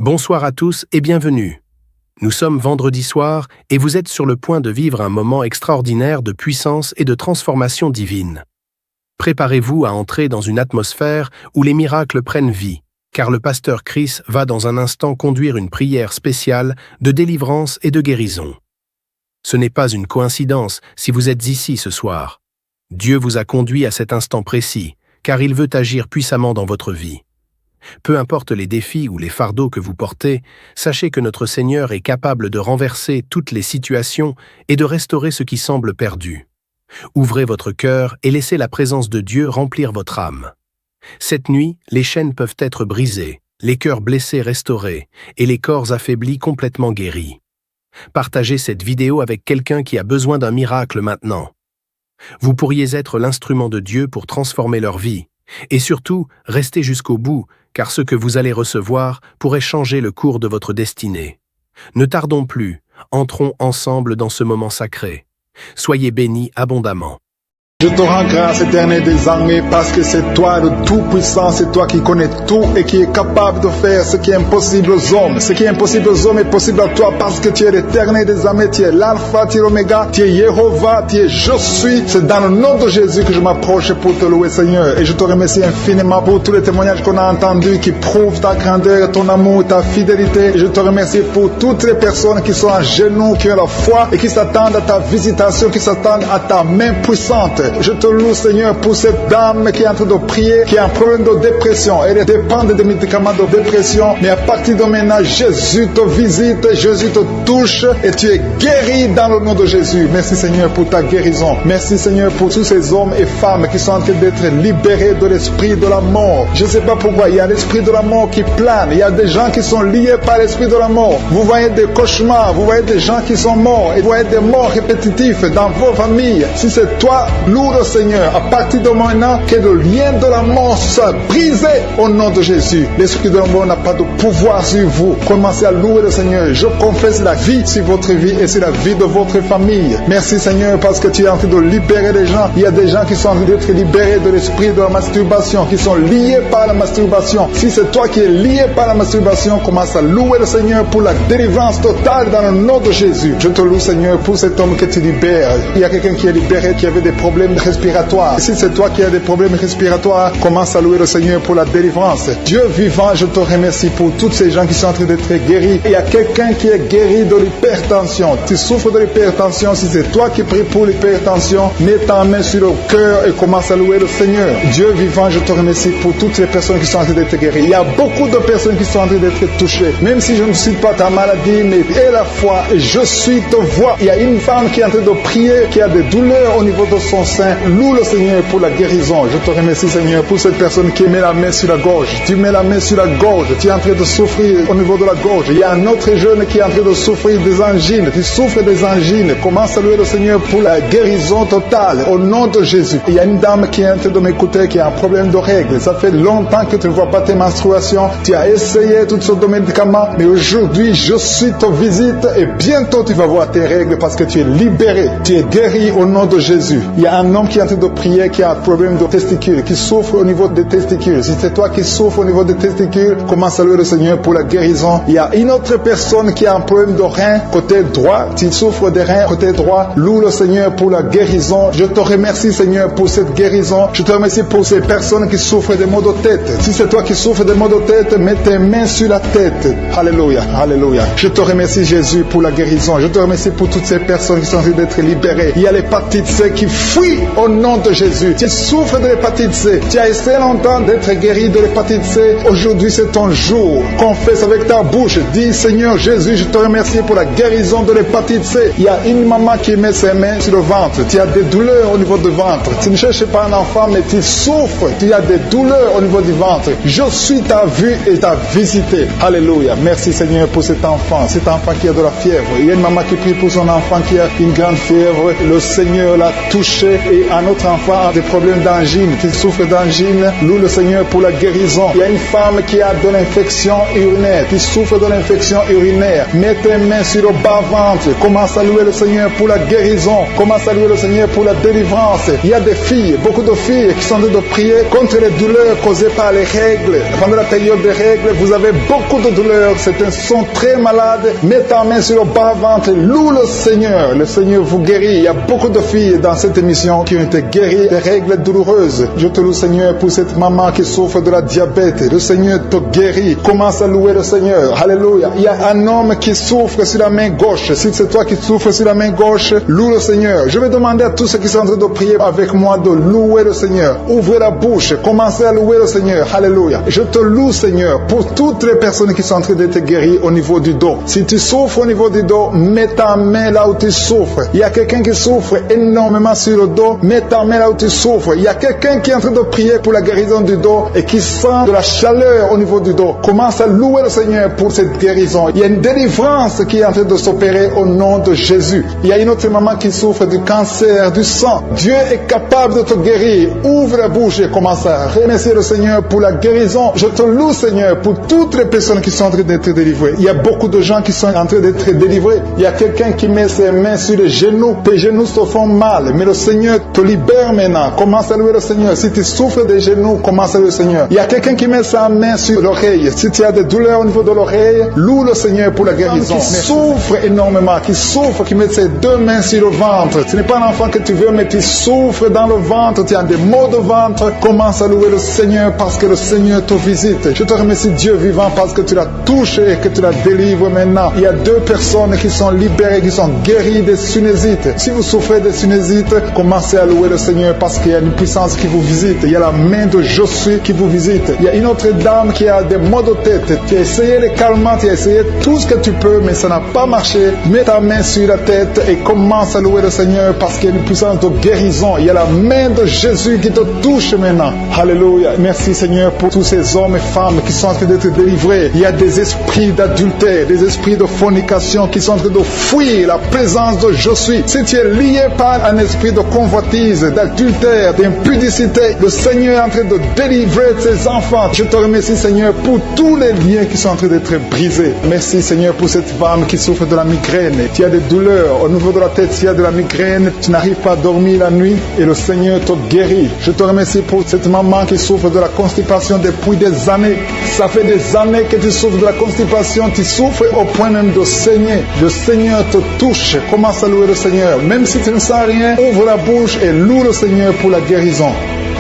Bonsoir à tous et bienvenue. Nous sommes vendredi soir et vous êtes sur le point de vivre un moment extraordinaire de puissance et de transformation divine. Préparez-vous à entrer dans une atmosphère où les miracles prennent vie, car le pasteur Chris va dans un instant conduire une prière spéciale de délivrance et de guérison. Ce n'est pas une coïncidence si vous êtes ici ce soir. Dieu vous a conduit à cet instant précis, car il veut agir puissamment dans votre vie. Peu importe les défis ou les fardeaux que vous portez, sachez que notre Seigneur est capable de renverser toutes les situations et de restaurer ce qui semble perdu. Ouvrez votre cœur et laissez la présence de Dieu remplir votre âme. Cette nuit, les chaînes peuvent être brisées, les cœurs blessés restaurés et les corps affaiblis complètement guéris. Partagez cette vidéo avec quelqu'un qui a besoin d'un miracle maintenant. Vous pourriez être l'instrument de Dieu pour transformer leur vie. Et surtout, restez jusqu'au bout, car ce que vous allez recevoir pourrait changer le cours de votre destinée. Ne tardons plus, entrons ensemble dans ce moment sacré. Soyez bénis abondamment. Je te rends grâce, Éternel des armées, parce que c'est toi le Tout-Puissant, c'est toi qui connais tout et qui est capable de faire ce qui est impossible aux hommes. Ce qui est impossible aux hommes est possible à toi parce que tu es l'Éternel des armées, tu es l'Alpha, tu es l'Oméga, tu es Jéhovah, tu es Je suis. C'est dans le nom de Jésus que je m'approche pour te louer, Seigneur. Et je te remercie infiniment pour tous les témoignages qu'on a entendus qui prouvent ta grandeur, ton amour, ta fidélité. Et je te remercie pour toutes les personnes qui sont à genoux, qui ont la foi et qui s'attendent à ta visitation, qui s'attendent à ta main puissante. Je te loue, Seigneur, pour cette dame qui est en train de prier, qui a un problème de dépression. Elle dépend des médicaments de dépression. Mais à partir de maintenant, Jésus te visite, Jésus te touche et tu es guéri dans le nom de Jésus. Merci, Seigneur, pour ta guérison. Merci, Seigneur, pour tous ces hommes et femmes qui sont en train d'être libérés de l'esprit de la mort. Je ne sais pas pourquoi, il y a l'esprit de la mort qui plane. Il y a des gens qui sont liés par l'esprit de la mort. Vous voyez des cauchemars, vous voyez des gens qui sont morts et vous voyez des morts répétitifs dans vos familles. Si c'est toi, loue le Seigneur, à partir de maintenant, que le lien de la mort soit brisé au nom de Jésus. L'esprit de la mort n'a pas de pouvoir sur vous. Commencez à louer le Seigneur. Je confesse la vie sur votre vie et sur la vie de votre famille. Merci, Seigneur, parce que tu es en train de libérer les gens. Il y a des gens qui sont en train d'être libérés de l'esprit de la masturbation, qui sont liés par la masturbation. Si c'est toi qui es lié par la masturbation, commence à louer le Seigneur pour la délivrance totale dans le nom de Jésus. Je te loue, Seigneur, pour cet homme que tu libères. Il y a quelqu'un qui est libéré, qui avait des problèmes respiratoires. Si c'est toi qui as des problèmes respiratoires, commence à louer le Seigneur pour la délivrance. Dieu vivant, je te remercie pour tous ces gens qui sont en train d'être guéris. Il y a quelqu'un qui est guéri de l'hypertension. Tu souffres de l'hypertension. Si c'est toi qui pries pour l'hypertension, mets ta main sur le cœur et commence à louer le Seigneur. Dieu vivant, je te remercie pour toutes les personnes qui sont en train d'être guéries. Il y a beaucoup de personnes qui sont en train d'être touchées. Même si je ne suis pas ta maladie, mais aie la foi et je suis te vois. Il y a une femme qui est en train de prier, qui a des douleurs au niveau de son sein. Loue le Seigneur pour la guérison. Je te remercie, Seigneur, pour cette personne qui met la main sur la gorge. Tu mets la main sur la gorge. Tu es en train de souffrir au niveau de la gorge. Il y a un autre jeune qui est en train de souffrir des angines. Tu souffres des angines. Commence à louer le Seigneur pour la guérison totale au nom de Jésus. Il y a une dame qui est en train de m'écouter qui a un problème de règles. Ça fait longtemps que tu ne vois pas tes menstruations. Tu as essayé toutes sortes de médicaments, mais aujourd'hui, je suis te visite et bientôt tu vas voir tes règles parce que tu es libéré. Tu es guéri au nom de Jésus. Il y a un homme qui est en train de prier, qui a un problème de testicules, qui souffre au niveau des testicules. Si c'est toi qui souffres au niveau des testicules, commence à louer le Seigneur pour la guérison. Il y a une autre personne qui a un problème de rein côté droit. Tu souffres des reins côté droit. Loue le Seigneur pour la guérison. Je te remercie, Seigneur, pour cette guérison. Je te remercie pour ces personnes qui souffrent des maux de tête. Si c'est toi qui souffres des maux de tête, mets tes mains sur la tête. Alléluia, alléluia. Je te remercie, Jésus, pour la guérison. Je te remercie pour toutes ces personnes qui sont en train d'être libérées. Il y a l'hépatite C qui fuit au nom de Jésus. Tu souffres de l'hépatite C. Tu as essayé longtemps d'être guéri de l'hépatite C. Aujourd'hui, c'est ton jour. Confesse avec ta bouche. Dis, Seigneur Jésus, je te remercie pour la guérison de l'hépatite C. Il y a une maman qui met ses mains sur le ventre. Tu as des douleurs au niveau du ventre. Tu ne cherches pas un enfant, mais tu souffres. Tu as des douleurs au niveau du ventre. Je suis ta vue et ta visité. Alléluia. Merci, Seigneur, pour cet enfant qui a de la fièvre. Il y a une maman qui prie pour son enfant qui a une grande fièvre. Le Seigneur l'a touché et un autre enfant a des problèmes d'angine, qui souffre d'angine. Loue le Seigneur pour la guérison. Il y a une femme qui a de l'infection urinaire, qui souffre de l'infection urinaire. Mets tes mains sur le bas-ventre. Commence à louer le Seigneur pour la guérison. Commence à louer le Seigneur pour la délivrance. Il y a des filles, beaucoup de filles qui sont en train de prier contre les douleurs causées par les règles. Pendant la période des règles, vous avez beaucoup de douleurs. Certains sont très malades. Mets ta main sur le bas-ventre. Loue le Seigneur. Le Seigneur vous guérit. Il y a beaucoup de filles dans cette émission qui ont été guéries des règles douloureuses. Je te loue, Seigneur, pour cette maman qui souffre de la diabète. Le Seigneur te guérit. Commence à louer le Seigneur. Alléluia. Il y a un homme qui souffre sur la main gauche. Si c'est toi qui souffres sur la main gauche, loue le Seigneur. Je vais demander à tous ceux qui sont en train de prier avec moi de louer le Seigneur. Ouvrez la bouche. Commencez à louer le Seigneur. Alléluia. Je te loue, Seigneur, pour toutes les personnes qui sont en train d'être guéries au niveau du dos. Si tu souffres au niveau du dos, mets ta main là où tu souffres. Il y a quelqu'un qui souffre énormément sur le dos. Mets ta main là où tu souffres. Il y a quelqu'un qui est en train de prier pour la guérison du dos et qui sent de la chaleur au niveau du dos. Commence à louer le Seigneur pour cette guérison. Il y a une délivrance qui est en train de s'opérer au nom de Jésus. Il y a une autre maman qui souffre du cancer du sang. Dieu est capable de te guérir. Ouvre la bouche et commence à remercier le Seigneur pour la guérison. Je te loue, Seigneur, pour toutes les personnes qui sont en train d'être délivrées. Il y a beaucoup de gens qui sont en train d'être délivrés. Il y a quelqu'un qui met ses mains sur les genoux. Tes genoux se font mal, mais le Seigneur te libère maintenant. Commence à louer le Seigneur. Si tu souffres des genoux, commence à louer le Seigneur. Il y a quelqu'un qui met sa main sur l'oreille. Si tu as des douleurs au niveau de l'oreille, loue le Seigneur pour la guérison. Qui souffre énormément, qui met ses deux mains sur le ventre. Ce n'est pas un enfant que tu veux, mais tu souffres dans le ventre, tu as des maux de ventre. Commence à louer le Seigneur parce que le Seigneur te visite. Je te remercie, Dieu vivant, parce que tu l'as touché et que tu la délivres maintenant. Il y a deux personnes qui sont libérées, qui sont guéries des sinusites. Si vous souffrez des sinusites, commencez à louer le Seigneur parce qu'il y a une puissance qui vous visite. Il y a la main de Josué qui vous visite. Il y a une autre dame qui a des maux de tête. Tu as essayé les calmants, tu as essayé tout ce que tu peux, mais ça n'a pas marché. Mets ta main sur la tête et commence à louer le Seigneur parce qu'il y a une puissance de guérison. Il y a la main de Jésus qui te touche maintenant. Alléluia. Merci, Seigneur, pour tous ces hommes et femmes qui sont en train d'être délivrés. Il y a des esprits d'adultère, des esprits de fornication qui sont en train de fuir la présence de Josué. Si tu es lié par un esprit de convoitise, d'adultère, d'impudicité, le Seigneur est en train de délivrer ses enfants. Je te remercie, Seigneur, pour tous les liens qui sont en train d'être brisés. Merci, Seigneur, pour cette femme qui souffre de la migraine. Tu as des douleurs au niveau de la tête, tu as de la migraine, tu n'arrives pas à dormir la nuit et le Seigneur te guérit. Je te remercie pour cette maman qui souffre de la constipation depuis des années. Ça fait des années que tu souffres de la constipation, tu souffres au point même de saigner. Le Seigneur te touche. Commence à louer le Seigneur. Même si tu ne sens rien, ouvre la bouche et loue le Seigneur pour la guérison.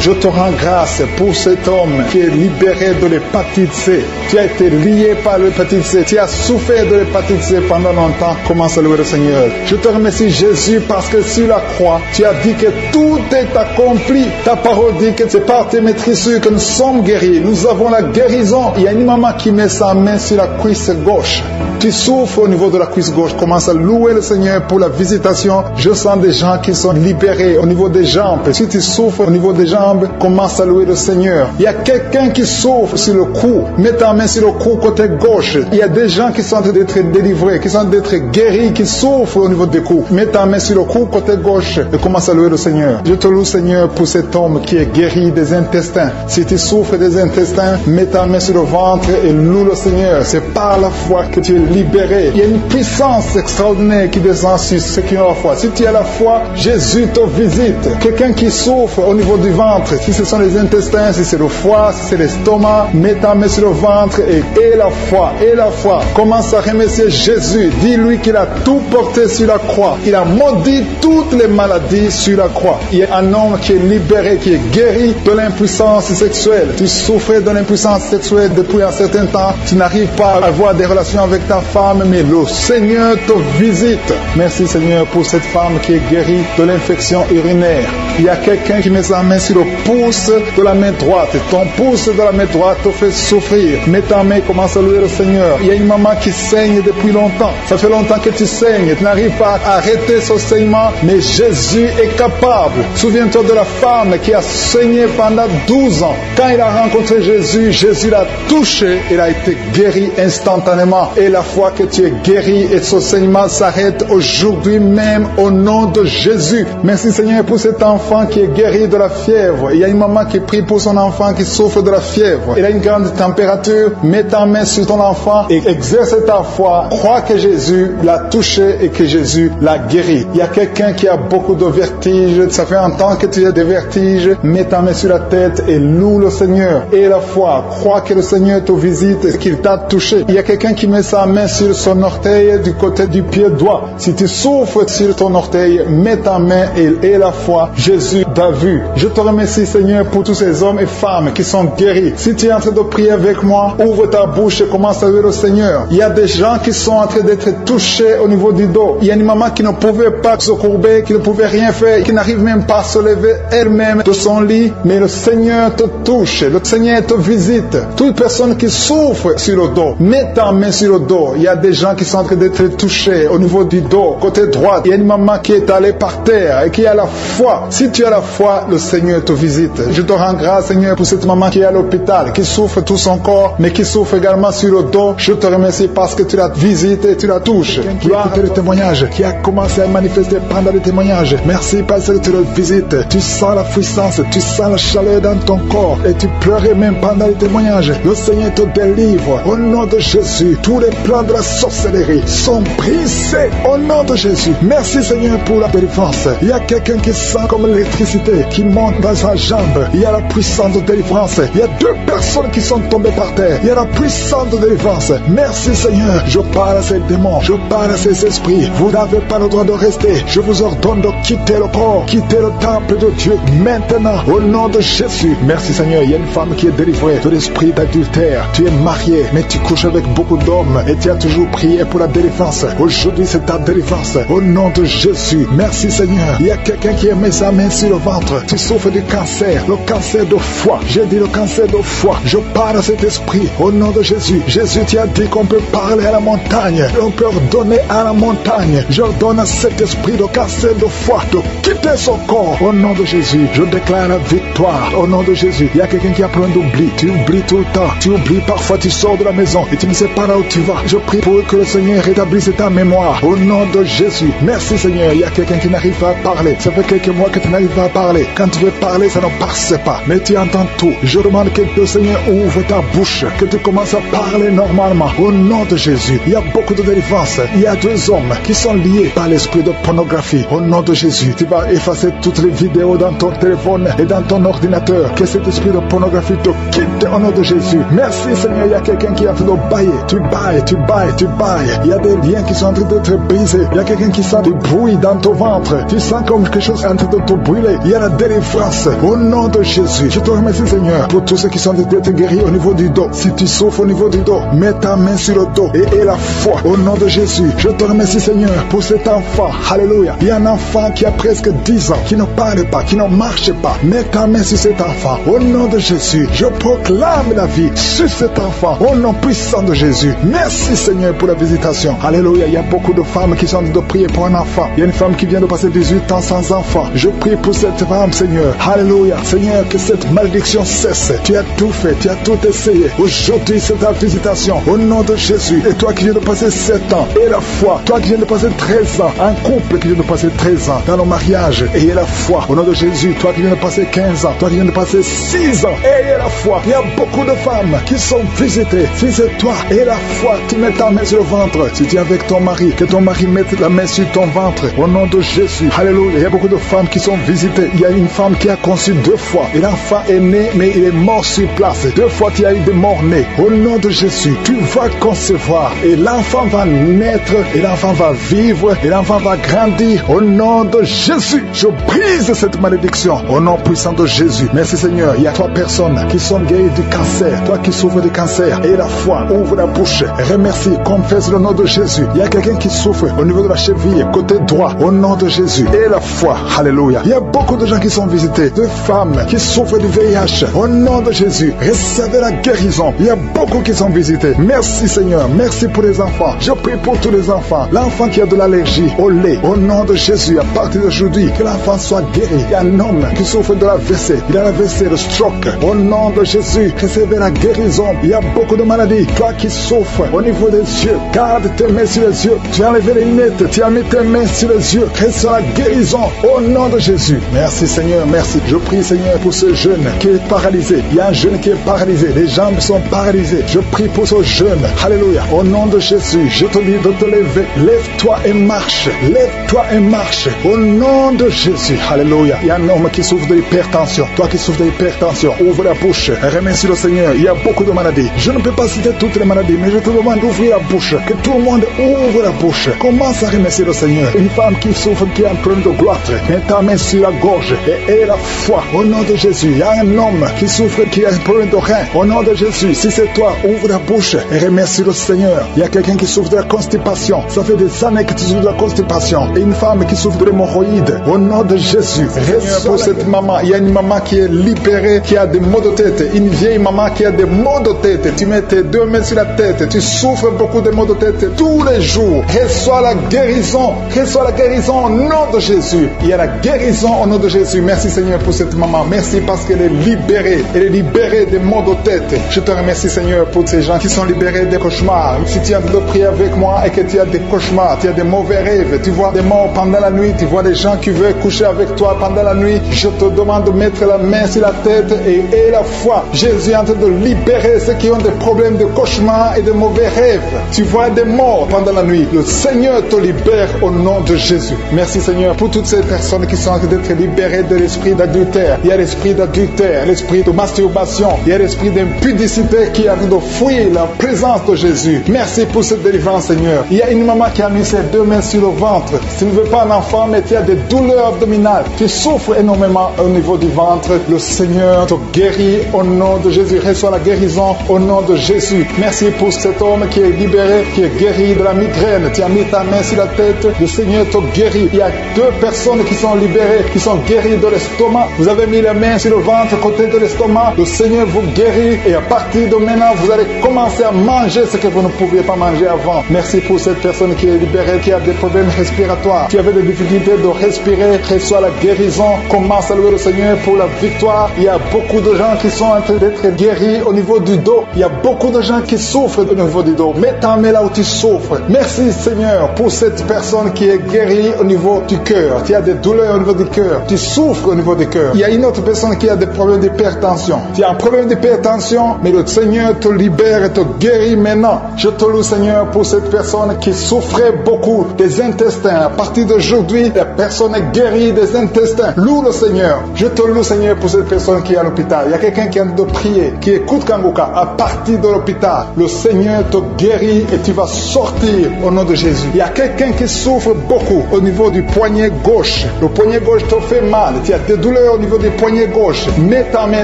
Je te rends grâce pour cet homme qui est libéré de l'hépatite C. Tu as été lié par l'hépatite C. Tu as souffert de l'hépatite C pendant longtemps. Commence à louer le Seigneur. Je te remercie, Jésus, parce que sur la croix, tu as dit que tout est accompli. Ta parole dit que c'est par tes maîtrisures que nous sommes guéris. Nous avons la guérison. Il y a une maman qui met sa main sur la cuisse gauche. Tu souffres au niveau de la cuisse gauche. Commence à louer le Seigneur pour la visitation. Je sens des gens qui sont libérés au niveau des jambes. Si tu souffres au niveau des jambes, commence à louer le Seigneur. Il y a quelqu'un qui souffre sur le cou. Mets ta main sur le cou côté gauche. Il y a des gens qui sont en train d'être délivrés, qui sont en train d'être guéris, qui souffrent au niveau des coups. Mets ta main sur le cou côté gauche et commence à louer le Seigneur. Je te loue, Seigneur, pour cet homme qui est guéri des intestins. Si tu souffres des intestins, mets ta main sur le ventre et loue le Seigneur. C'est par la foi que tu es libéré. Il y a une puissance extraordinaire qui descend sur ceux qui ont la foi. Si tu as la foi, Jésus te visite. Quelqu'un qui souffre au niveau du ventre, si ce sont les intestins, si c'est le foie, si c'est l'estomac, mets ta main sur le ventre et la foi. Commence à remercier Jésus. Dis-lui qu'il a tout porté sur la croix. Il a maudit toutes les maladies sur la croix. Il y a un homme qui est libéré, qui est guéri de l'impuissance sexuelle. Tu souffrais de l'impuissance sexuelle depuis un certain temps. Tu n'arrives pas à avoir des relations avec ta femme, mais le Seigneur te visite. Merci, Seigneur, pour cette femme qui est guérie de l'infection urinaire. Il y a quelqu'un qui met sa main sur le pouce de la main droite, ton pouce de la main droite te fait souffrir. Mets ta main, commence à louer le Seigneur. Il y a une maman qui saigne depuis longtemps. Ça fait longtemps que tu saignes. Tu n'arrives pas à arrêter ce saignement, mais Jésus est capable. Souviens-toi de la femme qui a saigné pendant 12 ans. Quand il a rencontré Jésus, Jésus l'a touché. Il a été guéri instantanément. Et la fois que tu es guéri et ce saignement s'arrête aujourd'hui même au nom de Jésus. Merci Seigneur pour cet enfant qui est guéri de la fièvre. Il y a une maman qui prie pour son enfant qui souffre de la fièvre. Il a une grande température. Mets ta main sur ton enfant et exerce ta foi. Crois que Jésus l'a touché et que Jésus l'a guéri. Il y a quelqu'un qui a beaucoup de vertiges. Ça fait un temps que tu as des vertiges. Mets ta main sur la tête et loue le Seigneur. Et la foi. Crois que le Seigneur te visite et qu'il t'a touché. Il y a quelqu'un qui met sa main sur son orteil du côté du pied droit. Si tu souffres sur ton orteil, mets ta main et la foi. Jésus t'a vu. Je te remercie Seigneur pour tous ces hommes et femmes qui sont guéris. Si tu es en train de prier avec moi, ouvre ta bouche et commence à louer le Seigneur. Il y a des gens qui sont en train d'être touchés au niveau du dos. Il y a une maman qui ne pouvait pas se courber, qui ne pouvait rien faire, qui n'arrive même pas à se lever elle-même de son lit. Mais le Seigneur te touche, le Seigneur te visite. Toute personne qui souffre sur le dos, mets ta main sur le dos. Il y a des gens qui sont en train d'être touchés au niveau du dos, côté droit. Il y a une maman qui est allée par terre et qui a la foi. Si tu as la foi, le Seigneur te visite. Je te rends grâce Seigneur pour cette maman qui est à l'hôpital, qui souffre tout son corps, mais qui souffre également sur le dos. Je te remercie parce que tu la visites et tu la touches. Tu as écouté le témoignage, qui a commencé à manifester pendant le témoignage. Merci parce que tu le visites. Tu sens la puissance, tu sens la chaleur dans ton corps et tu pleurais même pendant le témoignage. Le Seigneur te délivre. Au nom de Jésus, tous les plans de la sorcellerie sont brisés. Au nom de Jésus. Merci Seigneur pour la délivrance. Il y a quelqu'un qui sent comme l'électricité qui monte dans sa jambe. Il y a la puissance de délivrance. Il y a 2 personnes qui sont tombées par terre. Il y a la puissance de délivrance. Merci Seigneur. Je parle à ces démons. Je parle à ces esprits. Vous n'avez pas le droit de rester. Je vous ordonne de quitter le corps. Quitter le temple de Dieu. Maintenant. Au nom de Jésus. Merci Seigneur. Il y a une femme qui est délivrée de l'esprit d'adultère. Tu es marié, mais tu couches avec beaucoup d'hommes. Et tu as toujours prié pour la délivrance. Aujourd'hui c'est ta délivrance. Au nom de Jésus. Merci Seigneur. Il y a quelqu'un qui a mis sa main sur le ventre. Tu souffres du cancer. Le cancer de foie. J'ai dit le cancer de foie. Je parle à cet esprit. Au nom de Jésus. Jésus, tu as dit qu'on peut parler à la montagne. On peut ordonner à la montagne. J'ordonne à cet esprit de cancer de foie de quitter son corps. Au nom de Jésus. Je déclare la victoire. Au nom de Jésus. Il y a quelqu'un qui a plein d'oubli. Tu oublies tout le temps. Tu oublies parfois. Tu sors de la maison et tu ne sais pas là où tu vas. Je prie pour que le Seigneur rétablisse ta mémoire. Au nom de Jésus. Merci Seigneur. Il y a quelqu'un qui n'arrive pas à parler. Ça fait quelques mois que tu n'arrives pas à parler. Quand tu veux parler, ça ne passe pas. Mais tu entends tout. Je demande que le Seigneur ouvre ta bouche. Que tu commences à parler normalement. Au nom de Jésus. Il y a beaucoup de délivrance. Il y a 2 hommes qui sont liés par l'esprit de pornographie. Au nom de Jésus. Tu vas effacer toutes les vidéos dans ton téléphone et dans ton ordinateur. Que cet esprit de pornographie te quitte au nom de Jésus. Merci Seigneur. Il y a quelqu'un qui est en train de bailler. Tu bailles, tu bailles, tu bailles. Il y a des liens qui sont en train d'être brisés. Il y a quelqu'un qui sent du bruit dans ton ventre. Tu sens comme quelque chose en train de te brûler. Il y a la délivrance. Au nom de Jésus. Je te remercie Seigneur pour tous ceux qui sont en train d'être guéris au niveau du dos. Si tu souffres au niveau du dos, mets ta main sur le dos et aie la foi. Au nom de Jésus. Je te remercie Seigneur pour cet enfant. Alléluia. Il y a un enfant qui a presque 10 ans, qui ne parle pas, qui ne marche pas. Mets ta main sur cet enfant. Au nom de Jésus. Je proclame la vie sur cet enfant. Au nom puissant de Jésus. Merci Seigneur pour la visitation. Alléluia. Il y a beaucoup de femmes qui sont en train de prier pour un enfant. Il y a une femme qui vient de passer 18 ans sans enfant. Je prie pour cette femme Seigneur. Alléluia. Seigneur, que cette malédiction cesse. Tu as tout fait. Tu as tout essayé. Aujourd'hui c'est ta visitation. Au nom de Jésus. Et toi qui viens de passer 7 ans. Et la foi. Toi qui viens de passer 13 ans. Un couple qui vient de passer 13 ans dans le mariage. Et la foi. Au nom de Jésus. Toi qui viens de passer 15 ans. Toi qui viens de passer 6 ans. Et la foi. Il y a beaucoup de femmes qui sont visitées. Si c'est toi et la foi, tu mets ta main sur le ventre. Si tu es avec ton mari, que ton mari mette la main sur ton ventre. Au nom de Jésus. Alléluia. Il y a beaucoup de femmes qui sont visitées. Il y a une femme qui a conçu 2 fois. Et l'enfant est né, mais il est mort sur place. 2 fois, tu as eu des morts-nés. Au nom de Jésus, tu vas concevoir. Et l'enfant va naître. Et l'enfant va vivre. Et l'enfant va grandir. Au nom de Jésus, je brise cette malédiction. Au nom puissant de Jésus. Merci Seigneur. Il y a 3 personnes qui sont guéries du cancer. Toi qui souffres du cancer. Et la foi, ouvre la bouche. Remercie, confesse le nom de Jésus. Il y a quelqu'un qui souffre au niveau de la cheville, côté droit. Au nom de Jésus. Et la foi. Alléluia. Il y a beaucoup de gens qui sont visités. deux femmes qui souffrent du VIH. Au nom de Jésus, recevez la guérison. Il y a beaucoup qui sont visités. Merci Seigneur, merci pour les enfants. Je prie pour tous les enfants. L'enfant qui a de l'allergie au lait, au nom de Jésus, à partir d'aujourd'hui, que l'enfant soit guéri. Il y a un homme qui souffre de l'AVC. Il a l'AVC, le stroke. Au nom de Jésus, recevez la guérison. Il y a beaucoup de maladies. Toi qui souffres au niveau des yeux, garde tes mains sur les yeux. Tu as enlevé les lunettes, tu as mis tes mains sur les yeux. Reçois la guérison au nom de Jésus. Merci Seigneur, merci. Je prie Seigneur pour ce jeune qui est paralysé. Il y a un jeune qui est paralysé. Les jambes sont paralysées. Je prie pour ce jeune. Alléluia. Au nom de Jésus, je te dis de te lever. Lève-toi et marche. Lève-toi et marche. Au nom de Jésus. Alléluia. Il y a un homme qui souffre de l'hypertension. Toi qui souffres de l'hypertension, ouvre la bouche. Remercie le Seigneur. Il y a beaucoup de maladies. Je ne peux pas citer toutes les maladies, mais je te demande d'ouvrir la bouche. Que tout le monde ouvre la bouche. Commence à remercier le Seigneur. Une femme qui souffre, qui a un problème de gloître, mets ta main sur la gorge et aie la foi. Au nom de Jésus. Il y a un homme qui souffre, qui a un problème de rein. Au nom de Jésus. Si c'est toi, ouvre la bouche et remercie le Seigneur. Il y a quelqu'un qui souffre de la constipation. Ça fait des années que tu souffres de la constipation. Et une femme qui souffre de l'hémorroïde. Au nom de Jésus. Seigneur, pour cette maman, il y a une maman qui est libérée, qui a des maux de tête. Une vieille maman qui a des maux de tête. Tu mets tes deux mains sur la tête. Tu souffres beaucoup de maux de tête tous les jours. Reçois la guérison. Reçois la guérison au nom de Jésus. Il y a la guérison au nom de Jésus. Merci Seigneur pour cette maman. Merci parce qu'elle est libérée. Elle est libérée des maux de tête. Je te remercie Seigneur pour ces gens qui sont libérés des cauchemars. Si tu as de prier avec moi et que tu as des cauchemars, tu as des mauvais rêves, tu vois des morts pendant la nuit, tu vois des gens qui veulent coucher avec toi pendant la nuit, je te demande de mettre la main sur la tête et la foi. Jésus est en train de libérer ceux qui ont des problèmes de cauchemars et de mauvais rêves. Tu vois des morts pendant la nuit. Le Seigneur te libère au nom de Jésus. Merci Seigneur pour toutes ces personnes qui sont en train d'être libérées de l'esprit d'adultère. Il y a l'esprit d'adultère, l'esprit de masturbation, il y a l'esprit d'impudicité qui est en train de fuir la présence de Jésus. Merci pour cette délivrance Seigneur. Il y a une maman qui a mis ses deux mains sur le ventre. Tu ne veux pas un enfant mais tu as des douleurs abdominales. Tu souffres énormément au niveau du ventre. Le Seigneur te guérit au nom de Jésus. Reçois la guérison au nom de Jésus. Merci pour cet homme qui est libéré, qui est guéri de la migraine. Tu as mis ta main sur la tête. Le Seigneur te guérit. Il y a deux personnes qui sont libérées, qui sont guéries de l'estomac. Vous avez mis les mains sur le ventre, côté de l'estomac. Le Seigneur vous guérit et à partir de maintenant, vous allez commencer à manger ce que vous ne pouviez pas manger avant. Merci pour cette personne qui est libérée, qui a des problèmes respiratoires, qui avait des difficultés de respirer. Reçois la guérison. Commence à louer le Seigneur pour la victoire. Il y a beaucoup de gens qui sont en train d'être guéris au niveau du dos. Il y a beaucoup de gens qui souffrent au niveau du dos. Mets ta main là où tu souffres. Merci Seigneur pour cette personne qui est guérie au niveau du cœur. Tu as des douleurs au niveau du cœur. Tu souffres au niveau du cœur. Il y a une autre personne qui a des problèmes d'hypertension. Tu as un problème d'hypertension, mais le Seigneur te libère et te guérit maintenant. Je te loue Seigneur pour cette personne qui souffrait beaucoup des intestins. À partir d'aujourd'hui, la personne est guérie des intestins. Loue le Seigneur. Je te loue Seigneur pour cette personne qui est à l'hôpital. Il y a quelqu'un qui a de prier, qui écoute Kangoka. À partir de l'hôpital, le Seigneur te guérit et tu vas sortir au nom de Jésus. Il y a quelqu'un qui souffre beaucoup au niveau du poignet gauche. Le poignet gauche te fait mal. Tu as des douleurs au niveau du poignet gauche. Mets ta main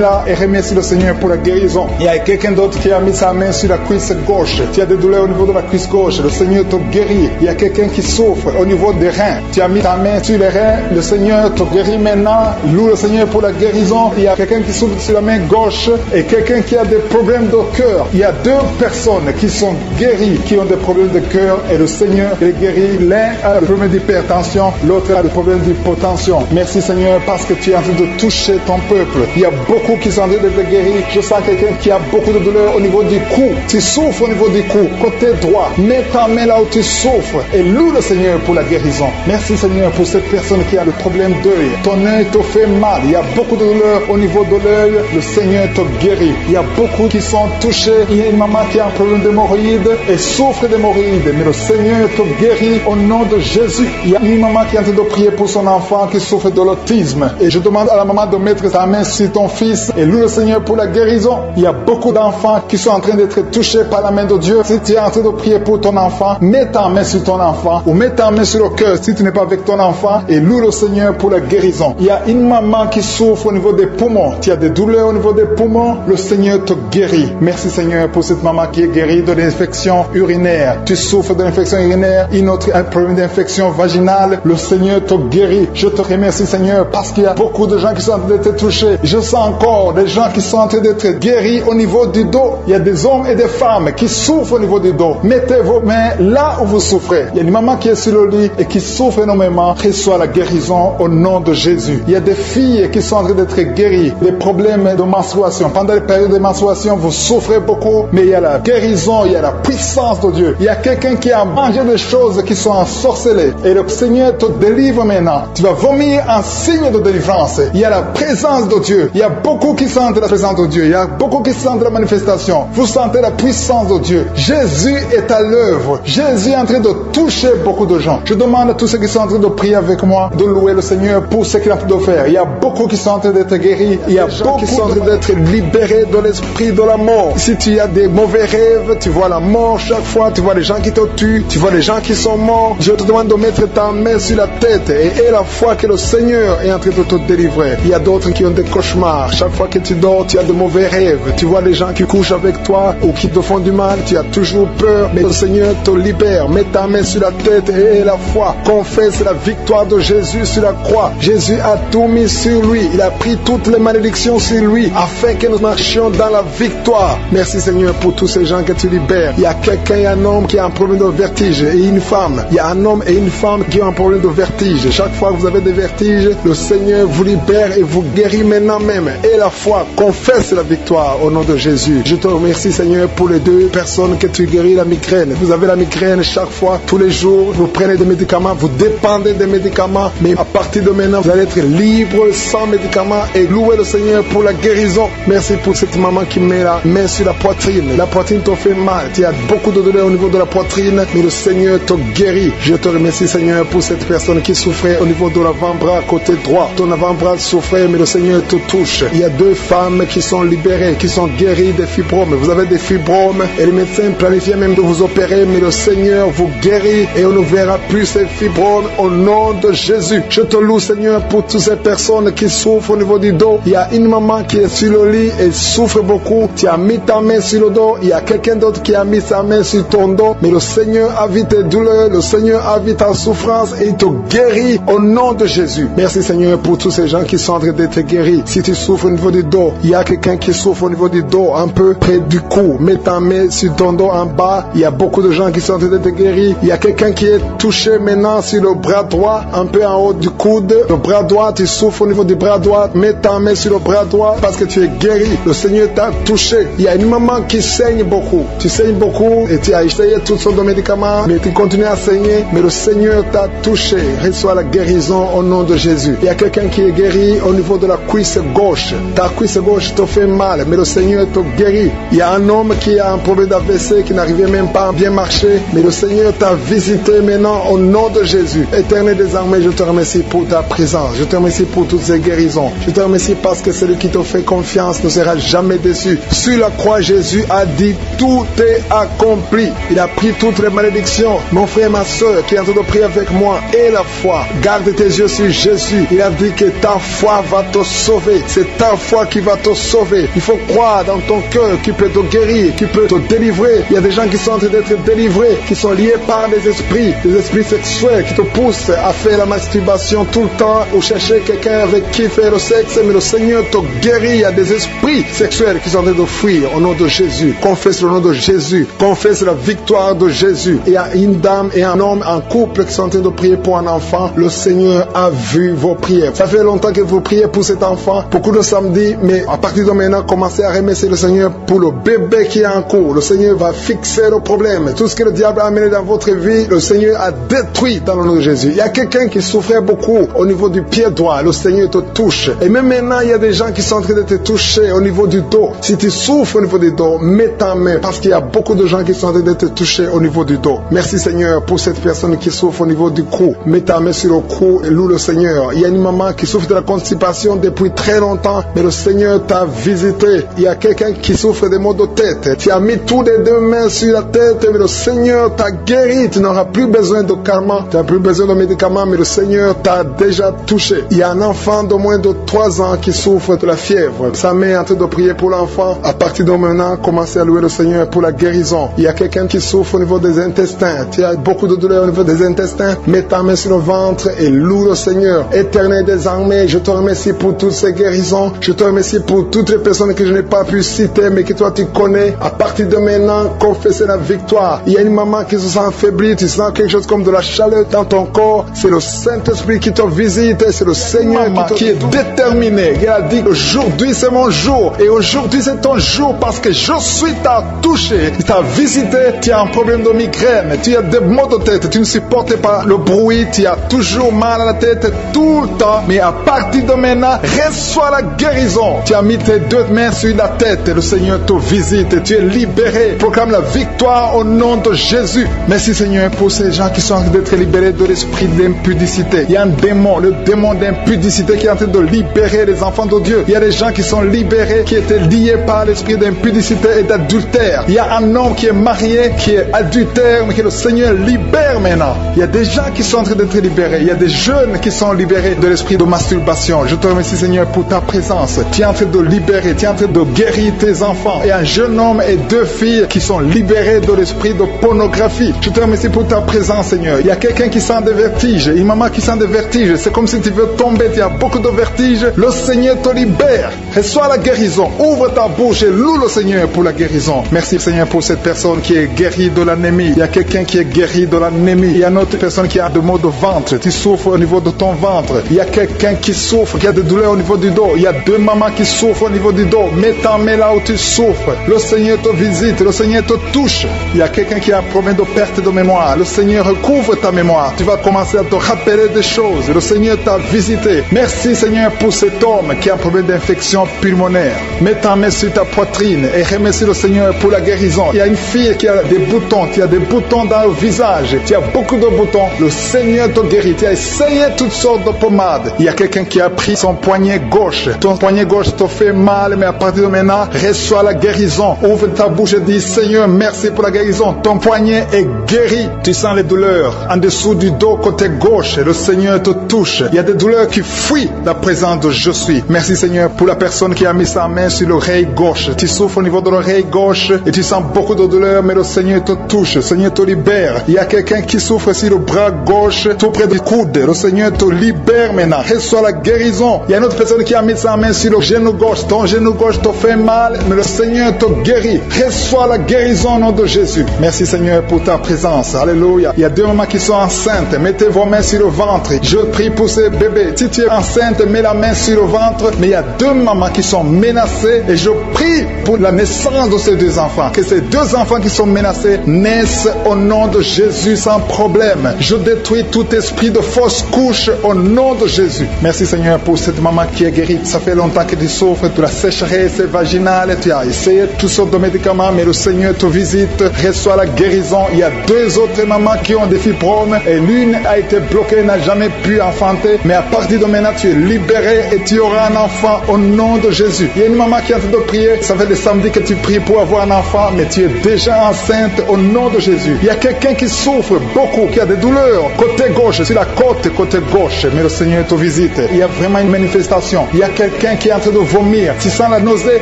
là et remercie le Seigneur pour la guérison. Il y a quelqu'un d'autre qui a mis sa main sur la cuisse gauche. Tu as des douleurs au niveau de la cuisse gauche. Le Seigneur te guérit. Il y a quelqu'un qui souffre au niveau des reins. Tu as mis ta main sur les reins. Le Seigneur te guérit maintenant. Loue le Seigneur pour la guérison. Il y a quelqu'un qui souffre sur la main gauche et quelqu'un qui a des problèmes de cœur. Il y a deux personnes qui sont guéries, qui ont des problèmes de cœur et le Seigneur les guérit. L'un a le problème d'hypertension, l'autre a le problème d'hypotension. Merci Seigneur parce que tu es en train de toucher ton peuple. Il y a beaucoup qui sont en train d'être guéris. Je sens quelqu'un qui a beaucoup de douleur au niveau du cou. Tu souffres au niveau du cou, côté droit. Mets ta main là où tu souffres et loue le Seigneur pour la guérison. Merci Seigneur pour cette personne qui a le problème d'œil. Ton œil te fait mal. Il y a beaucoup de douleur au niveau de l'œil. Le Seigneur te guérit. Il y a beaucoup qui sont touchés. Il y a une maman qui a un problème d'hémorroïde et souffre d'hémorroïde. Mais le Seigneur te guérit au nom de Jésus. Il y a une maman qui est en train de prier pour son enfant qui souffre de l'autisme. Et je demande à la maman de mettre sa main sur ton fils et loue le Seigneur pour la guérison. Il y a beaucoup d'enfants qui sont en train d'être touchés par la main de Dieu. Si tu es en train de prier pour ton enfant, mets ta main sur ton enfant ou mets ta main sur le cœur si tu n'es pas avec ton enfant et loue le Seigneur pour la guérison. Il y a une maman qui souffre au niveau des poumons. Tu as des douleurs au niveau des poumons. Le Seigneur te guérit. Merci Seigneur pour cette maman qui est guérie de l'infection urinaire. Tu souffres de l'infection urinaire, un problème d'infection vaginale. Le Seigneur te guérit. Je te remercie Seigneur parce qu'il y a beaucoup beaucoup de gens qui sont en train d'être touchés. Je sens encore des gens qui sont en train d'être guéris au niveau du dos. Il y a des hommes et des femmes qui souffrent au niveau du dos. Mettez vos mains là où vous souffrez. Il y a une maman qui est sur le lit et qui souffre énormément. Reçoit la guérison au nom de Jésus. Il y a des filles qui sont en train d'être guéries. Des problèmes de menstruation. Pendant les périodes de menstruation, vous souffrez beaucoup, mais il y a la guérison, il y a la puissance de Dieu. Il y a quelqu'un qui a mangé des choses qui sont ensorcelées. Et le Seigneur te délivre maintenant. Tu vas vomir un signe de délivrance. Il y a la présence de Dieu. Il y a beaucoup qui sentent la présence de Dieu. Il y a beaucoup qui sentent la manifestation. Vous sentez la puissance de Dieu. Jésus est à l'œuvre. Jésus est en train de toucher beaucoup de gens. Je demande à tous ceux qui sont en train de prier avec moi de louer le Seigneur pour ce qu'il est en train de faire. Il y a beaucoup qui sont en train d'être guéris. Il y a beaucoup qui sont en train d'être libérés de l'esprit de la mort. Si tu as des mauvais rêves, tu vois la mort chaque fois, tu vois les gens qui te tuent, tu vois les gens qui sont morts. Je te demande de mettre ta main sur la tête et la foi que le Seigneur est en train de te délivrer. Il y a d'autres qui ont des cauchemars. Chaque fois que tu dors, tu as de mauvais rêves. Tu vois les gens qui couchent avec toi ou qui te font du mal. Tu as toujours peur, mais le Seigneur te libère. Mets ta main sur la tête et la foi. Confesse la victoire de Jésus sur la croix. Jésus a tout mis sur lui. Il a pris toutes les malédictions sur lui afin que nous marchions dans la victoire. Merci Seigneur pour tous ces gens que tu libères. Il y a quelqu'un, il y a un homme qui a un problème de vertige et une femme. Il y a un homme et une femme qui ont un problème de vertige. Chaque fois que vous avez des vertiges, le Seigneur vous libère et vous guérit maintenant même. Et la foi confesse la victoire au nom de Jésus. Je te remercie Seigneur pour les deux personnes que tu guéris la migraine. Vous avez la migraine chaque fois, tous les jours, vous prenez des médicaments, vous dépendez des médicaments, mais à partir de maintenant, vous allez être libre sans médicaments et louer le Seigneur pour la guérison. Merci pour cette maman qui met la main sur la poitrine. La poitrine te fait mal, tu as beaucoup de douleur au niveau de la poitrine, mais le Seigneur te guérit. Je te remercie Seigneur pour cette personne qui souffrait au niveau de l'avant-bras côté droit. Ton avant-bras souffrait, mais le Seigneur te touche. Il y a deux femmes qui sont libérées, qui sont guéries des fibromes. Vous avez des fibromes et les médecins planifiaient même de vous opérer, mais le Seigneur vous guérit et on ne verra plus ces fibromes au nom de Jésus. Je te loue Seigneur pour toutes ces personnes qui souffrent au niveau du dos. Il y a une maman qui est sur le lit et souffre beaucoup. Tu as mis ta main sur le dos. Il y a quelqu'un d'autre qui a mis sa main sur ton dos. Mais le Seigneur a vu tes douleurs. Le Seigneur a vu ta souffrance et il te guérit au nom de Jésus. Merci Seigneur pour tous ces gens qui sont en train d'être guéris. Si tu souffres au niveau du dos, il y a quelqu'un qui souffre au niveau du dos, un peu près du cou. Mets ta main sur ton dos en bas. Il y a beaucoup de gens qui sont en train d'être guéris. Il y a quelqu'un qui est touché maintenant sur le bras droit, un peu en haut du coude. Le bras droit, tu souffres au niveau du bras droit. Mets ta main sur le bras droit parce que tu es guéri. Le Seigneur t'a touché. Il y a une maman qui saigne beaucoup. Tu saignes beaucoup et tu as essayé toutes sortes de médicaments, mais tu continues à saigner. Mais le Seigneur t'a touché. Reçois la guérison au nom de Jésus. Il y a quelqu'un qui est guéri au niveau de la cuisse gauche. Ta cuisse gauche te fait mal, mais le Seigneur te guérit. Il y a un homme qui a un problème d'AVC qui n'arrivait même pas à bien marcher, mais le Seigneur t'a visité maintenant au nom de Jésus. Éternel des armées, je te remercie pour ta présence. Je te remercie pour toutes ces guérisons. Je te remercie parce que celui qui te fait confiance ne sera jamais déçu. Sur la croix, Jésus a dit tout est accompli. Il a pris toutes les malédictions. Mon frère, ma soeur qui est en train de prier avec moi, et la foi. Garde tes yeux sur Jésus. Il a dit que ta foi va te sauver. C'est ta foi qui va te sauver. Il faut croire dans ton cœur qui peut te guérir, qui peut te délivrer. Il y a des gens qui sont en train d'être délivrés, qui sont liés par des esprits sexuels qui te poussent à faire la masturbation tout le temps ou chercher quelqu'un avec qui faire le sexe, mais le Seigneur te guérit. Il y a des esprits sexuels qui sont en train de fuir au nom de Jésus. Confesse le nom de Jésus. Confesse la victoire de Jésus. Il y a une dame et un homme, un couple qui sont en train de prier pour un enfant. Le Seigneur a vu vos prières. Ça fait longtemps que vous priez pour cet enfant. Beaucoup de samedis, mais à partir de maintenant, commencez à remercier le Seigneur pour le bébé qui est en cours. Le Seigneur va fixer le problème. Tout ce que le diable a amené dans votre vie, le Seigneur a détruit dans le nom de Jésus. Il y a quelqu'un qui souffrait beaucoup au niveau du pied droit. Le Seigneur te touche. Et même maintenant, il y a des gens qui sont en train de te toucher au niveau du dos. Si tu souffres au niveau du dos, mets ta main parce qu'il y a beaucoup de gens qui sont en train de te toucher au niveau du dos. Merci Seigneur pour cette personne qui souffre au niveau du cou. Mets ta main sur le cou et loue le Seigneur. Il y a une maman qui souffre de la constipation depuis très longtemps, mais le Seigneur t'a visité. Il y a quelqu'un qui souffre des maux de tête. Tu as mis toutes les deux mains sur la tête, mais le Seigneur t'a guéri. Tu n'auras plus besoin de calmant, tu n'as plus besoin de médicaments, mais le Seigneur t'a déjà touché. Il y a un enfant de moins de 3 ans qui souffre de la fièvre. Sa mère est en train de prier pour l'enfant. À partir de maintenant, commencez à louer le Seigneur pour la guérison. Il y a quelqu'un qui souffre au niveau des intestins. Tu as beaucoup de douleur au niveau des intestins. Mets ta main sur le ventre et loue le Seigneur. Éternel des armées, armée. Je te remercie pour toutes ces guérisons. Je te remercie pour toutes les personnes que je n'ai pas pu citer, mais que toi tu connais. À partir de maintenant, confesser la victoire. Il y a une maman qui se sent affaiblie, tu sens quelque chose comme de la chaleur dans ton corps. C'est le Saint-Esprit qui te visite, c'est le Seigneur qui est déterminé. Il a dit, aujourd'hui c'est mon jour, et aujourd'hui c'est ton jour parce que je suis t'a touché, il t'a visité. Tu as un problème de migraine, tu as des maux de tête, tu ne supportes pas le bruit, tu as toujours mal à la tête tout le temps, mais à partir de maintenant, reçois la guérison. Tu as mis tes deux mains sur la tête, le Seigneur te visite, tu es libéré. Proclame la victoire au nom de Jésus. Merci Seigneur pour ces gens qui sont en train d'être libérés de l'esprit d'impudicité. Il y a un démon, le démon d'impudicité qui est en train de libérer les enfants de Dieu. Il y a des gens qui sont libérés, qui étaient liés par l'esprit d'impudicité et d'adultère. Il y a un homme qui est marié, qui est adultère, mais que le Seigneur libère maintenant. Il y a des gens qui sont en train d'être libérés. Il y a des jeunes qui sont libérés de l'esprit de masturbation. Je te remercie Seigneur pour ta présence. Tu es en train de libérer, tu es en train de guérir tes enfants. Et un jeune homme et deux filles qui sont libérés de l'esprit de pornographie. Je te remercie pour ta présence Seigneur. Il y a quelqu'un qui sent des vertiges, une maman qui sent des vertiges. C'est comme si tu veux tomber, tu as beaucoup de vertiges. Le Seigneur te libère. Reçois la guérison. Ouvre ta bouche et loue le Seigneur pour la guérison. Merci Seigneur pour cette personne qui est guérie de l'anémie. Il y a quelqu'un qui est guéri de l'anémie. Il y a une autre personne qui a des maux de ventre. Tu souffres au niveau de ton ventre. Il y a quelqu'un qui souffre, qui a des douleurs au niveau du dos. Il y a deux mamans qui souffrent au niveau du dos. Mets ta main là où tu souffres. Le Seigneur te visite. Le Seigneur te touche. Il y a quelqu'un qui a un problème de perte de mémoire. Le Seigneur recouvre ta mémoire. Tu vas commencer à te rappeler des choses. Le Seigneur t'a visité. Merci Seigneur pour cet homme qui a un problème d'infection pulmonaire. Mets ta main sur ta poitrine et remercie le Seigneur pour la guérison. Il y a une fille qui a des boutons, qui a des boutons dans le visage. Tu as beaucoup de boutons. Le Seigneur te guérit. Tu as essayé toutes sortes de pommades. Il y a quelqu'un qui a pris son poignet gauche. Ton poignet gauche te fait mal, mais à partir de maintenant, reçois la guérison. Ouvre ta bouche et dis, Seigneur, merci pour la guérison. Ton poignet est guéri. Tu sens les douleurs en dessous du dos côté gauche. Le Seigneur te touche. Il y a des douleurs qui fuient la présence de je suis. Merci Seigneur pour la personne qui a mis sa main sur l'oreille gauche. Tu souffres au niveau de l'oreille gauche et tu sens beaucoup de douleur, mais le Seigneur te touche. Le Seigneur te libère. Il y a quelqu'un qui souffre sur le bras gauche, tout près du coude. Le Seigneur te libère maintenant. Reçois la guérison. Il y a une autre personne qui a mis sa main sur le genou gauche. Ton genou gauche te fait mal, mais le Seigneur te guérit. Reçois la guérison au nom de Jésus. Merci Seigneur pour ta présence. Alléluia. Il y a deux mamans qui sont enceintes. Mettez vos mains sur le ventre. Je prie pour ces bébés. Si tu es enceinte, mets la main sur le ventre. Mais il y a deux mamans qui sont menacées et je prie pour la naissance de ces deux enfants. Que ces deux enfants qui sont menacés naissent au nom de Jésus sans problème. Je détruis tout esprit de fausse couche au nom de Jésus. Merci Seigneur pour cette maman qui est guérie. Ça fait longtemps que tu souffres de la sécheresse vaginale. Tu as essayé toutes sortes de médicaments, mais le Seigneur te visite. Reçois la guérison. Il y a deux autres mamans qui ont des fibromes et l'une a été bloquée, n'a jamais pu enfanter. Mais à partir de maintenant, tu es libéré et tu auras un enfant au nom de Jésus. Il y a une maman qui est en train de prier. Ça fait des samedis que tu pries pour avoir un enfant, mais tu es déjà enceinte au nom de Jésus. Il y a quelqu'un qui souffre beaucoup, qui a des douleurs côté gauche, sur la côte côté gauche, mais le Seigneur te visite. Il y a vraiment une manifestation. Il y a quelqu'un qui est en train de vomir. Tu sens la nausée,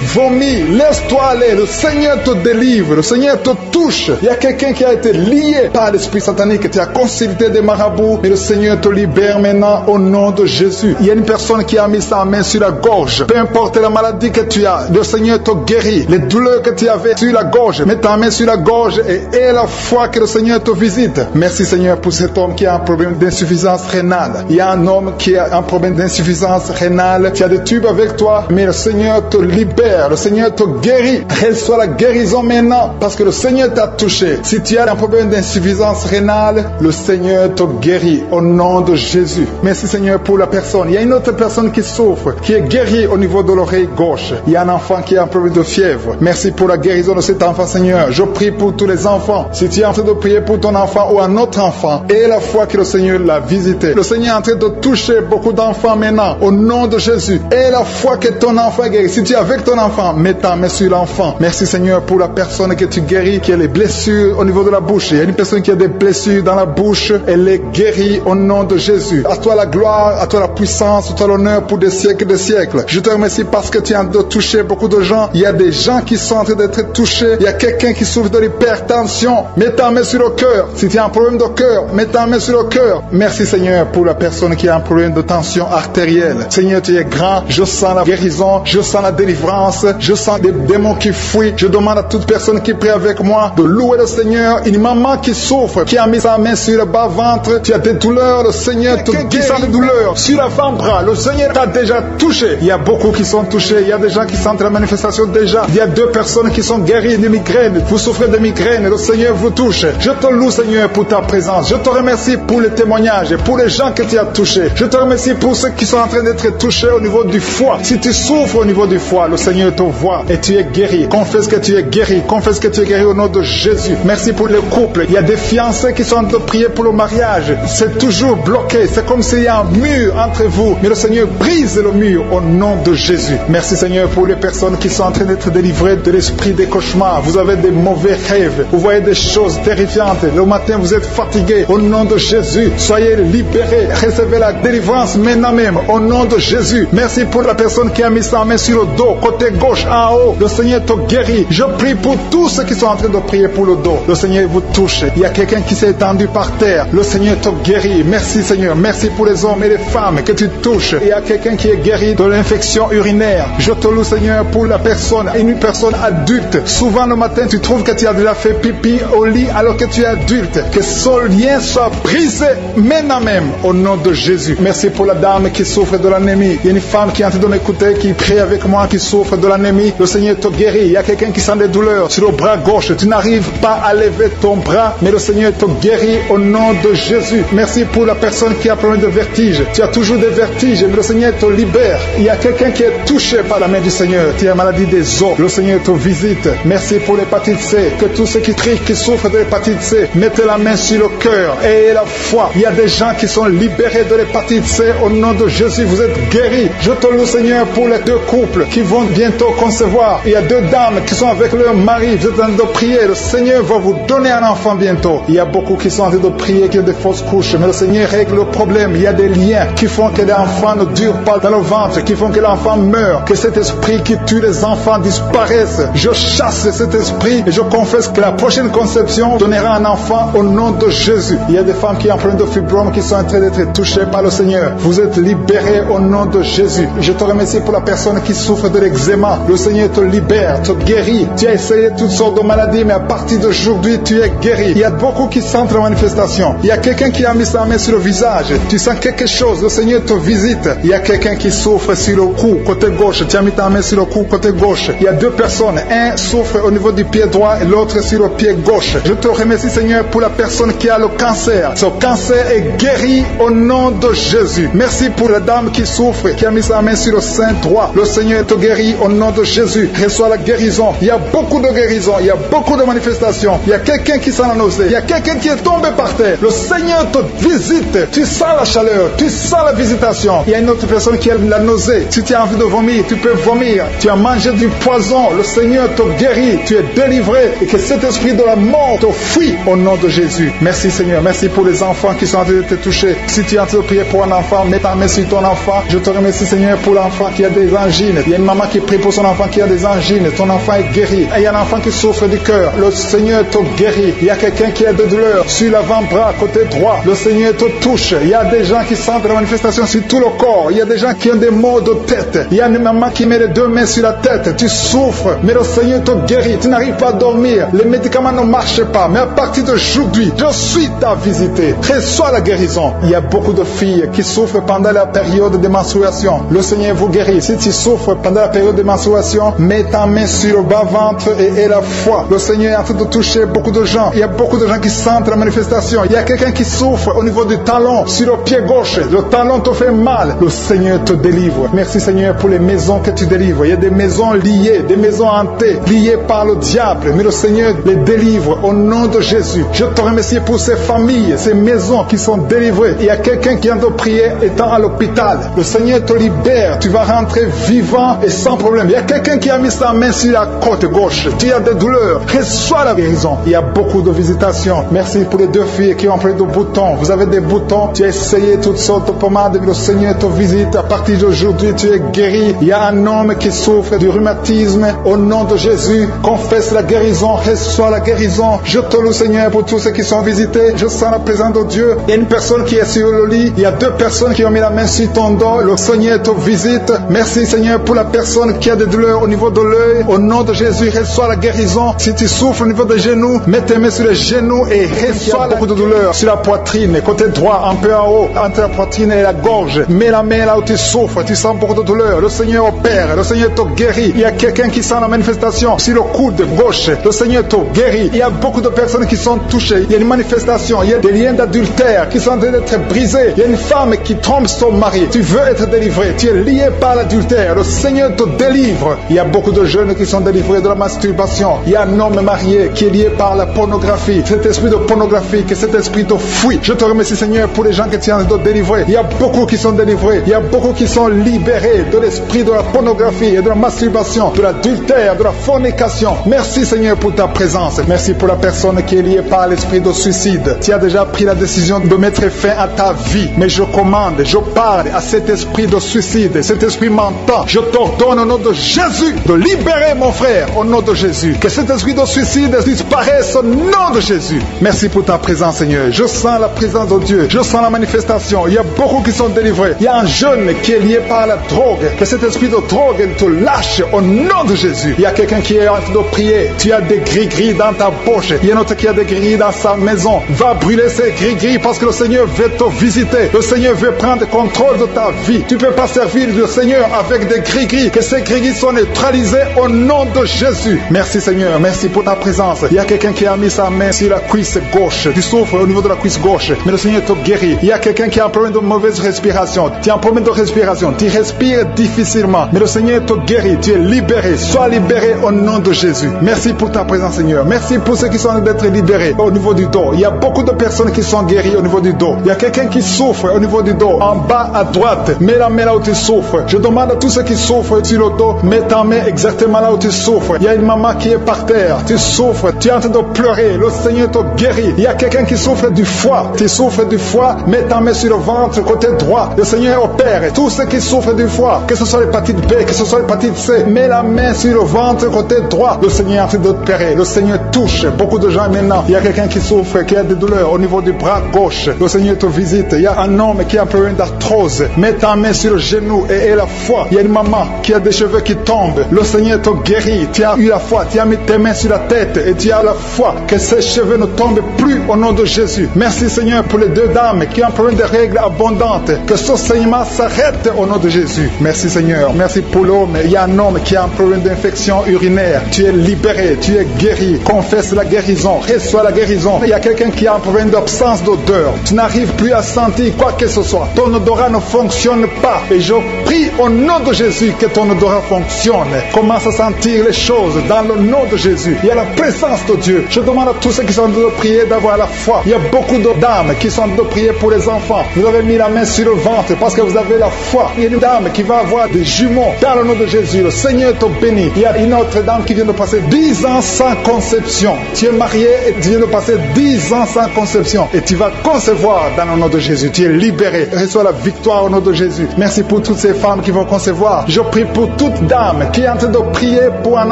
vomis, laisse-toi aller. Le Seigneur te délivre, le Seigneur te touche. Il y a quelqu'un qui a été lié par l'esprit satanique. Tu as consulté des marabouts, mais le Seigneur te libère maintenant au nom de Jésus. Il y a une personne qui a mis sa main sur la gorge. Peu importe la maladie que tu as, le Seigneur te guérit. Les douleurs que tu avais sur la gorge, mets ta main sur la gorge et aie la foi que le Seigneur te visite. Merci Seigneur pour cet homme qui a un problème d'insuffisance rénale. Il y a un homme qui a un problème d'insuffisance rénale. Tu as des tubes avec toi, mais le Seigneur te libère. Le Seigneur te guérit. Reçois la guérison maintenant parce que le Seigneur t'a touché. Si tu as un problème d'insuffisance rénale, le Seigneur te guérit au nom de Jésus. Merci Seigneur pour la personne. Il y a une autre personne qui souffre, qui est guérie au niveau de l'oreille gauche. Il y a un enfant qui a un problème de fièvre. Merci pour la guérison de cet enfant Seigneur. Je prie pour tous les enfants. Si tu es en train de prier pour ton enfant ou un autre enfant, et la foi que le Seigneur l'a visité. Le Seigneur est en train de toucher beaucoup d'enfants maintenant au nom de Jésus. Et la foi que ton enfant est guéri. Si tu es avec ton enfant, mets ta main sur l'enfant. Merci Seigneur pour la personne que tu guéris, qui a les blessures au niveau de la bouche. Il y a une personne qui a des blessures dans la bouche. Elle est guérie au nom de Jésus. À toi la gloire, à toi la puissance, à toi l'honneur pour des siècles et des siècles. Je te remercie parce que tu es en train de toucher beaucoup de gens. Il y a des gens qui sont en train d'être touchés. Il y a quelqu'un qui souffre de l'hypertension. Mets ta main sur le cœur. Si tu as un problème de cœur, mets ta main sur le cœur. Merci Seigneur pour la personne qui a un problème de tension. tension artérielle. Seigneur, tu es grand, je sens la guérison, je sens la délivrance, je sens des démons qui fuient. Je demande à toute personne qui prie avec moi de louer le Seigneur. Une maman qui souffre, qui a mis sa main sur le bas-ventre, tu as des douleurs, le Seigneur te guérit des douleurs. Sur l'avant-bras, le Seigneur t'a déjà touché. Il y a beaucoup qui sont touchés, il y a des gens qui sentent la manifestation déjà. Il y a 2 personnes qui sont guéries de migraines. Vous souffrez de migraines, le Seigneur vous touche. Je te loue, Seigneur, pour ta présence. Je te remercie pour les témoignages et pour les gens que tu as touchés. Je te remercie pour ceux qui sont en train d'être touchés au niveau du foie. Si tu souffres au niveau du foie, le Seigneur te voit et tu es guéri. Confesse que tu es guéri. Confesse que tu es guéri au nom de Jésus. Merci pour les couples. Il y a des fiancés qui sont en train de prier pour le mariage. C'est toujours bloqué. C'est comme s'il y a un mur entre vous. Mais le Seigneur brise le mur au nom de Jésus. Merci, Seigneur, pour les personnes qui sont en train d'être délivrées de l'esprit des cauchemars. Vous avez des mauvais rêves. Vous voyez des choses terrifiantes. Le matin, vous êtes fatigué. Au nom de Jésus, soyez libérés. Recevez la délivrance maintenant même. Au nom de Jésus. Merci pour la personne qui a mis sa main sur le dos, côté gauche, en haut. Le Seigneur te guérit. Je prie pour tous ceux qui sont en train de prier pour le dos. Le Seigneur vous touche. Il y a quelqu'un qui s'est étendu par terre. Le Seigneur te guérit. Merci, Seigneur. Merci pour les hommes et les femmes que tu touches. Il y a quelqu'un qui est guéri de l'infection urinaire. Je te loue, Seigneur, pour la personne, une personne adulte. Souvent le matin, tu trouves que tu as déjà fait pipi au lit alors que tu es adulte. Que ce lien soit brisé maintenant même au nom de Jésus. Merci pour la dame qui souffre de l'anémie. Il y a une femme qui est en train de m'écouter, qui prie avec moi, qui souffre de l'anémie. Le Seigneur te guérit. Il y a quelqu'un qui sent des douleurs sur le bras gauche. Tu n'arrives pas à lever ton bras, mais le Seigneur te guérit au nom de Jésus. Merci pour la personne qui a problème de vertige. Tu as toujours des vertiges, mais le Seigneur te libère. Il y a quelqu'un qui est touché par la main du Seigneur. Tu as maladie des os. Le Seigneur te visite. Merci pour l'hépatite C. Que tous ceux qui trient, qui souffrent de l'hépatite C, mettez la main sur le cœur et la foi. Il y a des gens qui sont libérés de l'hépatite C. Au nom de Jésus, vous êtes guéris. Je te loue, Seigneur, pour les 2 couples qui vont bientôt concevoir. Il y a 2 dames qui sont avec leur mari. Vous êtes en train de prier. Le Seigneur va vous donner un enfant bientôt. Il y a beaucoup qui sont en train de prier, qui ont des fausses couches. Mais le Seigneur règle le problème. Il y a des liens qui font que l'enfant ne dure pas dans le ventre, qui font que l'enfant meurt, que cet esprit qui tue les enfants disparaisse. Je chasse cet esprit et je confesse que la prochaine conception donnera un enfant au nom de Jésus. Il y a des femmes qui ont plein de fibromes qui sont en train d'être touchées par le Seigneur. Vous êtes libérés au nom de Jésus. Je te remercie pour la personne qui souffre de l'eczéma. Le Seigneur te libère, te guérit. Tu as essayé toutes sortes de maladies, mais à partir d'aujourd'hui, tu es guéri. Il y a beaucoup qui sentent la manifestation. Il y a quelqu'un qui a mis sa main sur le visage. Tu sens quelque chose, le Seigneur te visite. Il y a quelqu'un qui souffre sur le cou, côté gauche. Tu as mis ta main sur le cou, côté gauche. Il y a 2 personnes. Un souffre au niveau du pied droit et l'autre sur le pied gauche. Je te remercie, Seigneur, pour la personne qui a le cancer. Ce cancer est guéri au nom de Jésus. Merci pour la dame qui souffre, qui a mis sa main sur le sein droit. Le Seigneur te guérit au nom de Jésus. Reçois la guérison. Il y a beaucoup de guérison. Il y a beaucoup de manifestations. Il y a quelqu'un qui sent la nausée. Il y a quelqu'un qui est tombé par terre. Le Seigneur te visite. Tu sens la chaleur. Tu sens la visitation. Il y a une autre personne qui a la nausée. Si tu as envie de vomir, tu peux vomir. Tu as mangé du poison. Le Seigneur te guérit. Tu es délivré. Et que cet esprit de la mort te fuit au nom de Jésus. Merci, Seigneur. Merci pour les enfants qui sont en train de te toucher. Si tu es en train de prier pour un enfant, mets ta main sur ton enfant. Je te remercie, Seigneur, pour l'enfant qui a des angines. Il y a une maman qui prie pour son enfant qui a des angines. Ton enfant est guéri. Et il y a un enfant qui souffre du cœur. Le Seigneur te guérit. Il y a quelqu'un qui a des douleurs sur l'avant-bras, côté droit. Le Seigneur te touche. Il y a des gens qui sentent la manifestation sur tout le corps. Il y a des gens qui ont des maux de tête. Il y a une maman qui met les 2 mains sur la tête. Tu souffres, mais le Seigneur te guérit. Tu n'arrives pas à dormir. Les médicaments ne marchent pas. Mais à partir d'aujourd'hui, je suis ta visité. Reçois la guérison. Il y a beaucoup de filles qui souffrent pendant la période de menstruation. Le Seigneur vous guérit. Si tu souffres pendant la période de menstruation, mets ta main sur le bas-ventre et la foi. Le Seigneur est en train de toucher beaucoup de gens. Il y a beaucoup de gens qui sentent la manifestation. Il y a quelqu'un qui souffre au niveau du talon, sur le pied gauche. Le talon te fait mal. Le Seigneur te délivre. Merci, Seigneur, pour les maisons que tu délivres. Il y a des maisons liées, des maisons hantées, liées par le diable. Mais le Seigneur les délivre au nom de Jésus. Je te remercie pour ces familles, ces maisons qui sont délivrées. Il y a quelqu'un qui vient de prier étant à l'hôpital. Le Seigneur te libère. Tu vas rentrer vivant et sans problème. Il y a quelqu'un qui a mis sa main sur la côte gauche. Tu as des douleurs. Reçois la guérison. Il y a beaucoup de visitations. Merci pour les 2 filles qui ont pris de boutons. Vous avez des boutons. Tu as essayé toutes sortes de pommades. Le Seigneur te visite. À partir d'aujourd'hui, tu es guéri. Il y a un homme qui souffre du rhumatisme. Au nom de Jésus, confesse la guérison. Reçois la guérison. Je te loue, Seigneur, pour tous ceux qui sont visités. Je sens la présence de Dieu. Il y a une personne qui est sur le lit. Il y a 2 personnes qui ont mis la main sur ton dos, le Seigneur te visite. Merci Seigneur pour la personne qui a des douleurs au niveau de l'œil. Au nom de Jésus, reçois la guérison. Si tu souffres au niveau des genoux, mets tes mains sur les genoux et reçois beaucoup de douleur sur la poitrine, côté droit, un peu en haut, entre la poitrine et la gorge. Mets la main là où tu souffres, tu sens beaucoup de douleur. Le Seigneur opère, le Seigneur te guérit. Il y a quelqu'un qui sent la manifestation sur le coude gauche. Le Seigneur te guérit. Il y a beaucoup de personnes qui sont touchées. Il y a une manifestation. Il y a des liens d'adultère qui sont en train d'être brisés. Il y a une femme qui trompe son mari. Tu veux être délivré. Tu es lié par l'adultère. Le Seigneur te délivre. Il y a beaucoup de jeunes qui sont délivrés de la masturbation. Il y a un homme marié qui est lié par la pornographie. Cet esprit de pornographie, que cet esprit te fuit. Je te remercie Seigneur pour les gens que tu es en train de délivrer. Il y a beaucoup qui sont délivrés. Il y a beaucoup qui sont libérés de l'esprit de la pornographie et de la masturbation, de l'adultère, de la fornication. Merci Seigneur pour ta présence. Merci pour la personne qui est liée par l'esprit de suicide. Tu as déjà pris la décision de mettre fin à ta vie. Mais je commande, je parle à cet esprit de suicide, cet esprit mentant. Je t'ordonne au nom de Jésus de libérer mon frère au nom de Jésus. Que cet esprit de suicide disparaisse au nom de Jésus. Merci pour ta présence Seigneur. Je sens la présence de Dieu. Je sens la manifestation. Il y a beaucoup qui sont délivrés. Il y a un jeune qui est lié par la drogue. Que cet esprit de drogue te lâche au nom de Jésus. Il y a quelqu'un qui est en train de prier. Tu as des gris-gris dans ta poche. Il y a un autre qui a des gris dans sa maison. Va brûler ces gris-gris parce que le Seigneur veut te visiter. Le Seigneur veut prendre contrôle de ta vie. Tu ne peux pas servir le Seigneur avec des gris-gris. Que ces gris-gris soient neutralisés au nom de Jésus. Merci Seigneur. Merci pour ta présence. Il y a quelqu'un qui a mis sa main sur la cuisse gauche. Tu souffres au niveau de la cuisse gauche. Mais le Seigneur te guérit. Il y a quelqu'un qui a un problème de mauvaise respiration. Tu as un problème de respiration. Tu respires difficilement. Mais le Seigneur te guérit. Tu es libéré. Sois libéré au nom de Jésus. Merci pour ta présence Seigneur. Merci pour ceux qui sont en train d'être libérés au niveau du dos. Il y a beaucoup de personnes qui sont guéries au niveau du dos. Il y a quelqu'un qui souffre au niveau du dos. En bas à droite. Mets la main là où tu souffres. Je demande à tous ceux qui souffrent sur le dos. Mets ta main exactement là où tu souffres. Il y a une maman qui est par terre. Tu souffres. Tu es en train de pleurer. Le Seigneur te guérit. Il y a quelqu'un qui souffre du foie. Tu souffres du foie. Mets ta main sur le ventre côté droit. Le Seigneur opère. Tous ceux qui souffrent du foie, que ce soit l'hépatite B, que ce soit l'hépatite C, mets la main sur le ventre côté droit. Le Seigneur est en train d'opérer. Le Seigneur touche beaucoup de gens maintenant. Il y a quelqu'un qui souffre, qui a des douleurs au niveau du bras gauche. Le Seigneur te visite. Il y a un homme qui a un problème d'arthrose. Mets ta main sur le genou et la foi. Il y a une maman qui a des cheveux qui tombent. Le Seigneur te guérit. Tu as eu la foi. Tu as mis tes mains sur la tête et tu as la foi que ces cheveux ne tombent plus au nom de Jésus. Merci Seigneur pour les deux dames qui ont un problème de règles abondantes. Que ce saignement s'arrête au nom de Jésus. Merci Seigneur. Merci pour l'homme. Il y a un homme qui a un problème d'infection urinaire. Tu es libéré. Tu es guéri. Confesse la guérison. Reçois la guérison. Il y a quelqu'un qui a un problème d'absence d'odeur. Tu n'arrives plus à sentir quoi que ce soit. Ton odorat ne fonctionne pas. Et je prie au nom de Jésus que ton odorat fonctionne. Commence à sentir les choses dans le nom de Jésus. Il y a la présence de Dieu. Je demande à tous ceux qui sont en train de prier d'avoir la foi. Il y a beaucoup de dames qui sont en train de prier pour les enfants. Vous avez mis la main sur le ventre parce que vous avez la foi. Il y a une dame qui va avoir des jumeaux dans le nom de Jésus. Le Seigneur te bénit. Il y a une autre dame qui vient de passer 10 ans sans conception. Tu es marié et tu viens de passer 10 ans sans conception. Et tu vas concevoir dans le nom de Jésus. Tu es libéré. Reçois la victoire au nom de Jésus. Merci pour toutes ces femmes qui vont concevoir. Je prie pour toute dame qui est en train de prier pour un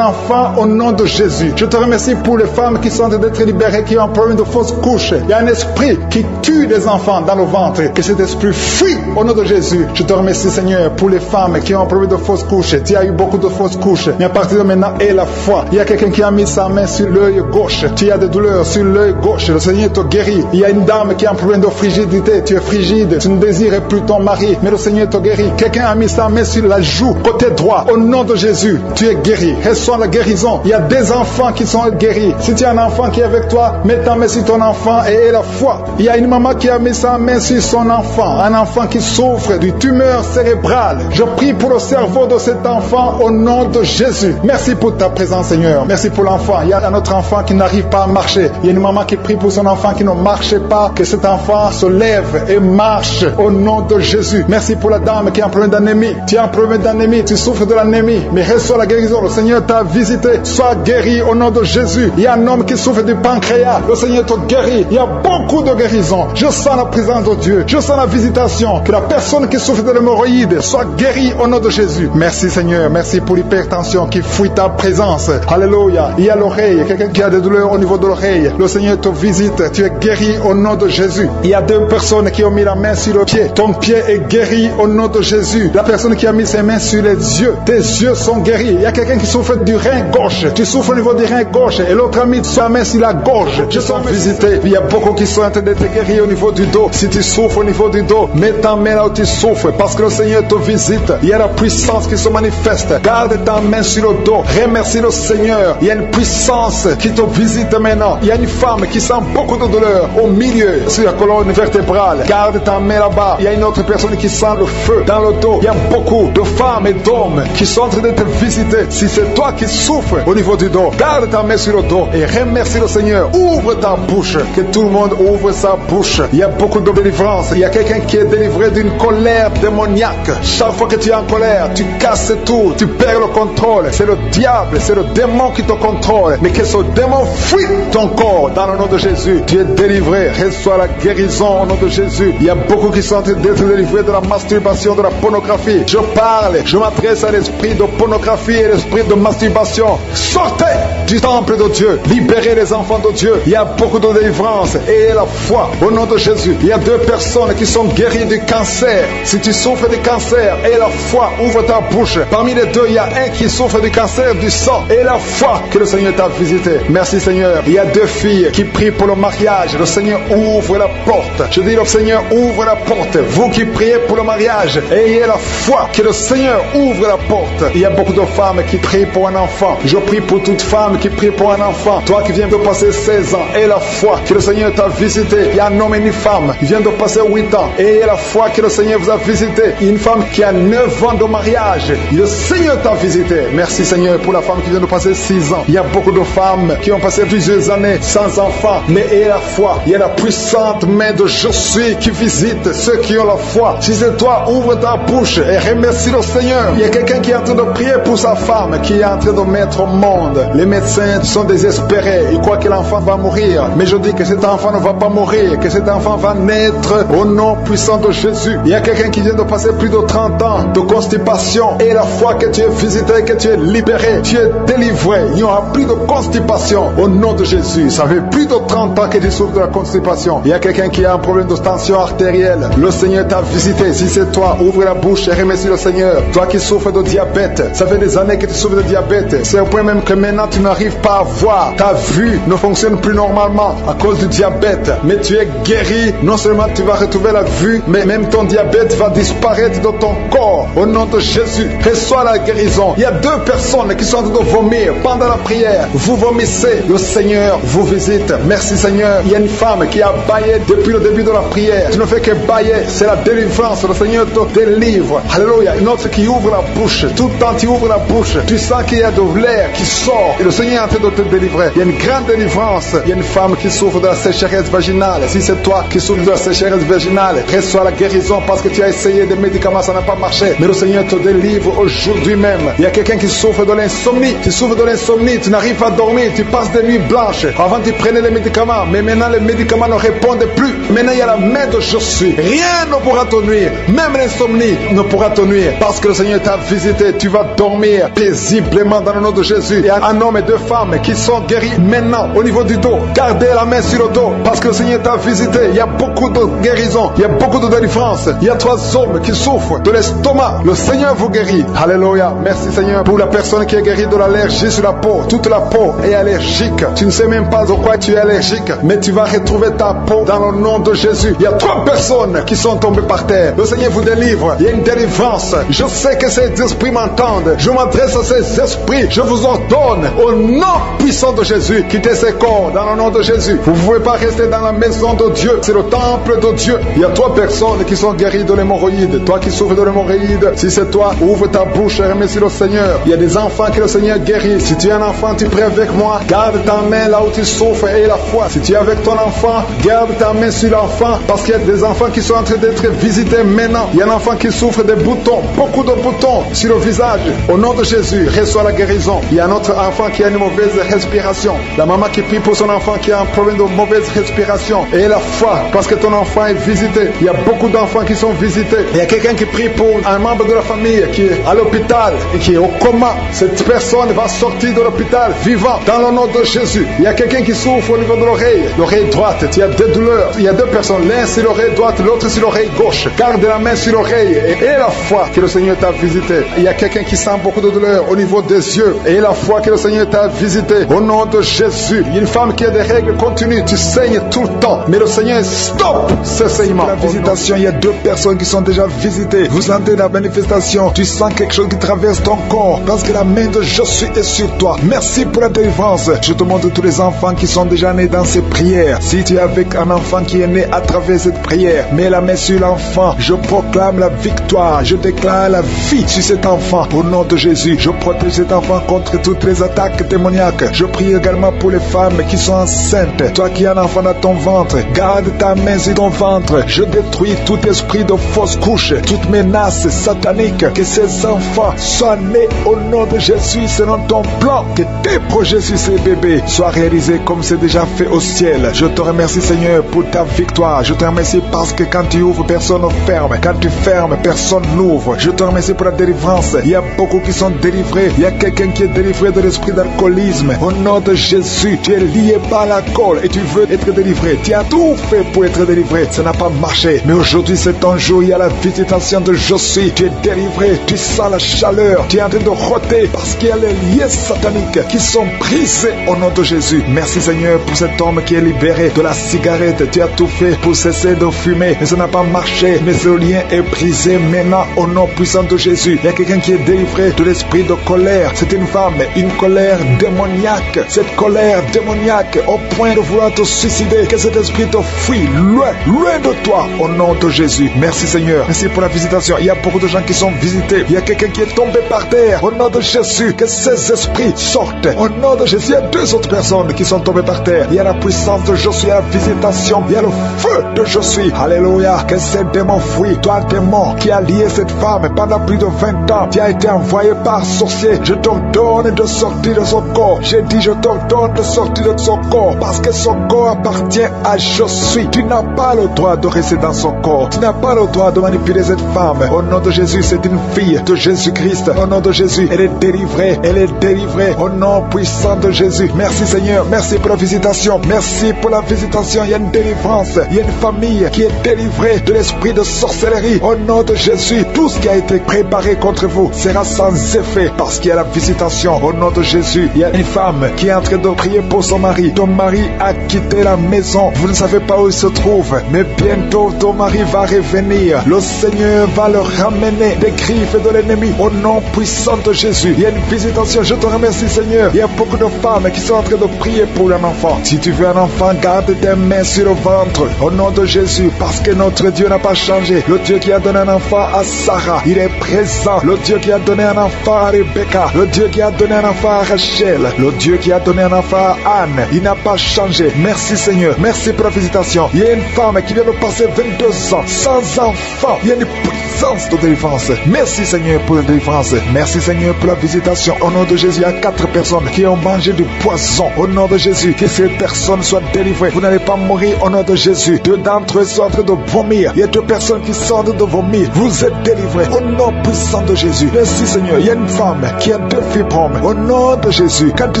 enfant au nom de Jésus. Je te remercie pour les femmes qui sont en train d'être libérées, qui ont un problème de fausse couche. Il y a un esprit qui tue les enfants dans le ventre. Que cet esprit fuit au nom de Jésus. Je te remercie Seigneur pour les femmes qui ont un problème de fausse couche. Tu as eu beaucoup de fausses couches. Mais à partir de maintenant, aie la foi. Il y a quelqu'un qui a mis sa main sur l'œil gauche. Tu as des douleurs sur l'œil gauche. Le Seigneur te guérit. Il y a une dame qui a un problème de frigidité. Tu es frigide. Tu ne désires plus ton mari. Mais le Seigneur te guérit. Quelqu'un a mis sa main sur la joue côté droit. Au nom de Jésus, tu es guéri. Reçois la guérison. Il y a des enfants qui sont guéris. Si tu as un enfant qui est avec toi, mets ta main sur ton enfant et aie la foi. Il y a une maman qui a mis sa main sur son enfant. Un enfant qui souffre d'une tumeur cérébrale. Je prie pour le cerveau de cet enfant au nom de Jésus. Merci pour ta présence Seigneur. Merci pour l'enfant. Il y a un autre enfant qui n'arrive pas à marcher. Il y a une maman qui prie pour son enfant qui ne marche pas. Que cet enfant se lève et marche au nom de Jésus. Merci pour la dame qui a un problème d'anémie. Tu as un problème d'anémie. Tu souffres de l'anémie. Mais reçois la guérison. Le Seigneur t'a visité. Sois guéri au nom de Jésus. Il y a un homme qui souffre du pancréas. Le Seigneur te guérit. Il y a beaucoup de guérison. Je sens la présence de Dieu. Je sens la visitation. Que la personne qui souffre de l'hémorroïde soit guérie au nom de Jésus. Merci Seigneur. Merci pour l'hypertension qui fuit ta présence. Alléluia. Il y a l'oreille. Quelqu'un qui a des douleurs au niveau de l'oreille. Le Seigneur te visite. Tu es guéri au nom de Jésus. Il y a deux personnes qui ont mis la main sur le pied. Ton pied est guéri au nom de Jésus. La personne qui a mis ses mains sur les yeux, tes yeux sont guéris. Il y a quelqu'un qui souffre du rein gauche. Tu souffres au niveau du rein gauche et l'autre a mis sa main sur la gorge. Je sens visiter. Il y a beaucoup qui sont en train d'être guéris au niveau du dos. Si tu souffres au niveau du dos, mets ta main là où tu souffres parce que le Seigneur te visite. Il y a la puissance qui se manifeste. Garde ta main sur le dos. Remercie le Seigneur. Il y a une puissance qui te visite maintenant. Il y a une femme qui sent beaucoup de douleur au milieu, sur la colonne vertébrale. Garde ta main là-bas. Il y a une autre personne qui sent le feu dans le dos. Il y a beaucoup de femmes et d'hommes qui sont en train de te visiter. Si c'est toi qui souffres au niveau du dos, garde ta main sur le dos et remercie le Seigneur. Ouvre ta bouche. Que tout le monde ouvre sa bouche. Il y a beaucoup de délivrance. Il y a quelqu'un qui est délivré d'une colère démoniaque. Chaque fois que tu es en colère, tu casses tout. Tu perds le contrôle. C'est le diable, c'est le démon qui te contrôle. Mais que ce démon fuit ton corps dans le nom de Jésus. Tu es délivré. Reçois la guérison au nom de Jésus. Il y a beaucoup qui sont en train d'être délivrés de la masturbation, de la pornographie. Je parle, je m'adresse à l'esprit de pornographie et l'esprit de masturbation. Sortez du temple de Dieu. Libérez les enfants de Dieu. Il y a beaucoup de délivrance. Et la foi au nom de Jésus. Il y a 2 personnes qui sont guéries du cancer. Si tu souffres du cancer, et la foi, ouvre ta bouche. Parmi les 2, il y a un qui souffre du cancer du sang. Et la foi que le Seigneur t'a visité. Merci Seigneur. Il y a 2 filles qui prient pour le mariage. Le Seigneur ouvre la porte. Je dis le Seigneur ouvre la porte. Vous qui priez pour le mariage, ayez la foi que le Seigneur ouvre la porte. Il y a beaucoup de femmes qui prient pour un enfant. Je prie pour toute femme qui prie pour un enfant. Toi qui viens de passer 16 ans, aie la foi que le Seigneur t'a visité. Il y a un homme et une femme qui vient de passer 8 ans. Ayez la foi que le Seigneur vous a visité. Il y a une femme qui a 9 ans de mariage. Le Seigneur t'a visité. Merci Seigneur pour la femme qui vient de passer 6 ans. Il y a beaucoup de femmes qui ont passé plusieurs années sans enfants. Mais ayez la foi. Il y a la puissante main de Je suis qui visite ceux qui ont la foi. Si c'est toi, ouvre ta bouche et remercie le Seigneur. Il y a quelqu'un qui est en train de prier pour sa femme, qui est en train de mettre au monde. Les médecins sont désespérés. Ils croient que l'enfant va mourir. Mais je dis que cet enfant ne va pas mourir, que cet enfant va naître au nom puissant de Jésus. Il y a quelqu'un qui vient de passer plus de 30 ans de constipation. Et la foi que tu es visité, que tu es libéré, tu es délivré. Il n'y aura plus de constipation au nom de Jésus. Ça fait plus de 30 ans que tu souffres de la constipation. Il y a quelqu'un qui a un problème de tension artérielle. Le Seigneur t'a visité. Si c'est toi, ouvre la bouche et remercie le Seigneur. Toi qui souffres de diabète, ça fait des années que tu souffres de diabète. C'est au point même que maintenant tu n'arrives pas à voir. Ta vue ne fonctionne plus normalement à cause du diabète. Mais tu es guéri. Non seulement tu vas retrouver la vue, mais même ton diabète va disparaître de ton corps. Au nom de Jésus, reçois la guérison. Il y a 2 personnes qui sont en train de vomir pendant la prière. Vous vomissez. Le Seigneur vous visite. Merci Seigneur. Il y a une femme qui a baillé depuis le début de la prière. Tu ne fais que bailler. C'est la délivrance. Le Seigneur te délivre. Alléluia. Une autre qui ouvre la bouche. Tout le temps tu ouvres la bouche. Tu sens qu'il y a de l'air qui sort. Et le Seigneur est en train de te délivrer. Il y a une grande délivrance. Il y a une femme qui souffre de la sécheresse vaginale. Si c'est toi qui souffres de la sécheresse vaginale, reçois la guérison parce que tu as essayé des médicaments, ça n'a pas marché. Mais le Seigneur te délivre aujourd'hui même. Il y a quelqu'un qui souffre de l'insomnie. Tu souffres de l'insomnie. Tu n'arrives pas à dormir. Tu passes des nuits blanches. Avant tu prenais les médicaments. Mais maintenant les médicaments ne répondent plus. Maintenant il y a la main de Je suis. Rien ne pourra te nuire. Même l'insomnie ne pourra te nuire. Parce que le Seigneur t'a visité. Tu vas dormir paisiblement dans le nom de Jésus. Il y a un homme et 2 femmes qui sont guéris maintenant au niveau du dos. Gardez la main sur le dos parce que le Seigneur t'a visité. Il y a beaucoup de guérison. Il y a beaucoup de délivrance. Il y a 3 hommes qui souffrent de l'estomac. Le Seigneur vous guérit. Alléluia. Merci Seigneur pour la personne qui est guérie de l'allergie sur la peau. Toute la peau est allergique. Tu ne sais même pas de quoi tu es allergique. Mais tu vas retrouver ta peau dans le nom de Jésus. Il y a 3 personnes qui sont tombées par terre. Le Seigneur vous délivre. Il y a une délivrance. Je sais que ces esprits m'entendent. Je m'adresse à ces esprits. Je vous ordonne au nom puissant de Jésus. Quittez ces corps dans le nom de Jésus. Vous ne pouvez pas rester dans la maison de Dieu. C'est le temple de Dieu. Il y a 3 personnes qui sont guéries de l'hémorroïde. Toi qui souffres de l'hémorroïde, si c'est toi, ouvre ta bouche et remercie le Seigneur. Il y a des enfants que le Seigneur guérit. Si tu es un enfant, tu pries avec moi. Garde ta main là où tu souffres et la foi. Si tu es avec ton enfant, garde ta main sur l'enfant parce qu'il y a des enfants qui sont en train d'être visités maintenant. Il y a un enfant qui souffre des boutons, beaucoup de boutons sur le visage. Au nom de Jésus, reçois la guérison. Il y a un autre enfant qui a une mauvaise respiration. La maman qui prie pour son enfant qui a un problème de mauvaise respiration. Et la foi, parce que ton enfant est visité. Il y a beaucoup d'enfants qui sont visités. Il y a quelqu'un qui prie pour un membre de la famille qui est à l'hôpital et qui est au coma. Cette personne va sortir de l'hôpital vivant dans le nom de Jésus. Il y a quelqu'un qui souffre au niveau de l'oreille droite. Il y a des douleurs. Il y a 2 personnes. L'un c'est l'oreille droite, l'autre l'autre sur l'oreille gauche. Garde la main sur l'oreille et la foi que le Seigneur t'a visité. Il y a quelqu'un qui sent beaucoup de douleur au niveau des yeux. Et la foi que le Seigneur t'a visité. Au nom de Jésus. Une femme qui a des règles continues. Tu saignes tout le temps. Mais le Seigneur stop ce saignement. La visitation, il y a 2 personnes qui sont déjà visitées. Vous sentez la manifestation. Tu sens quelque chose qui traverse ton corps. Parce que la main de Jésus est sur toi. Merci pour la délivrance. Je te montre tous les enfants qui sont déjà nés dans ces prières. Si tu es avec un enfant qui est né à travers cette prière, mets la main sur l'enfant. Je proclame la victoire. Je déclare la vie sur cet enfant. Au nom de Jésus, je protège cet enfant contre toutes les attaques démoniaques. Je prie également pour les femmes qui sont enceintes. Toi qui as un enfant dans ton ventre, garde ta main sur ton ventre. Je détruis tout esprit de fausse couche, toute menace satanique. Que ces enfants soient nés au nom de Jésus selon ton plan. Que tes projets sur ces bébés soient réalisés comme c'est déjà fait au ciel. Je te remercie Seigneur pour ta victoire. Je te remercie parce que quand tu ouvres, personne ne ferme. Quand tu fermes, personne n'ouvre. Je te remercie pour la délivrance. Il y a beaucoup qui sont délivrés. Il y a quelqu'un qui est délivré de l'esprit d'alcoolisme. Au nom de Jésus, tu es lié par l'alcool et tu veux être délivré. Tu as tout fait pour être délivré. Ça n'a pas marché. Mais aujourd'hui, c'est ton jour. Il y a la visitation de Josué. Tu es délivré. Tu sens la chaleur. Tu es en train de rôter parce qu'il y a les liens sataniques qui sont brisés au nom de Jésus. Merci Seigneur pour cet homme qui est libéré de la cigarette. Tu as tout fait pour cesser de fumer. Mais ça n'a pas marché. Mais ce lien est brisé maintenant au nom puissant de Jésus. Il y a quelqu'un qui est délivré de l'esprit de colère. C'est une femme, une colère démoniaque. Cette colère démoniaque au point de vouloir te suicider. Que cet esprit te fuit loin, loin de toi au nom de Jésus. Merci Seigneur. Merci pour la visitation. Il y a beaucoup de gens qui sont visités. Il y a quelqu'un qui est tombé par terre. Au nom de Jésus, que ces esprits sortent. Au nom de Jésus, il y a 2 autres personnes qui sont tombées par terre. Il y a la puissance de Josué, la visitation. Il y a le feu de Josué. Alléluia. Que ces démons fuient. Toi, démon qui a lié cette femme pendant plus de 20 ans, qui a été envoyé par sorcier. Je t'ordonne de sortir de son corps. J'ai dit, je t'ordonne de sortir de son corps. Parce que son corps appartient à Josué. Tu n'as pas le droit de rester dans son corps. Tu n'as pas le droit de manipuler cette femme. Au nom de Jésus, c'est une fille de Jésus-Christ. Au nom de Jésus, elle est délivrée. Elle est délivrée. Au nom puissant de Jésus. Merci Seigneur. Merci pour la visitation. Merci pour la visitation. Il y a une délivrance. Il y a une famille qui est délivrée de l'esprit de sorcellerie. Au nom de Jésus, tout ce qui a été préparé contre vous sera sans effet parce qu'il y a la visitation. Au nom de Jésus, il y a une femme qui est en train de prier pour son mari. Ton mari a quitté la maison. Vous ne savez pas où il se trouve, mais bientôt ton mari va revenir. Le Seigneur va le ramener des griffes de l'ennemi. Au nom puissant de Jésus, il y a une visitation. Je te remercie Seigneur. Il y a beaucoup de femmes qui sont en train de prier pour un enfant. Si tu veux un enfant, garde tes mains sur le ventre. Au nom de Jésus, parce que notre Dieu n'a pas changé. Le Dieu qui a donné un enfant à Sarah, il est présent. Le Dieu qui a donné un enfant à Rebecca, le Dieu qui a donné un enfant à Rachel, le Dieu qui a donné un enfant à Anne, il n'a pas changé. Merci Seigneur. Merci pour la visitation. Il y a une femme qui vient de passer 22 ans sans enfant. Il y a une puissance de délivrance. Merci Seigneur pour la délivrance. Merci Seigneur pour la visitation. Au nom de Jésus, il y a 4 personnes qui ont mangé du poison. Au nom de Jésus, que ces personnes soient délivrées. Vous n'allez pas mourir au nom de Jésus. 2 d'entre eux sont en train de vomir. Il y a 2 personnes qui sortent de vomir. Vous êtes délivrés au nom puissant de Jésus. Merci Seigneur. Il y a une femme qui a 2 fibromes. Au nom de Jésus, quand tu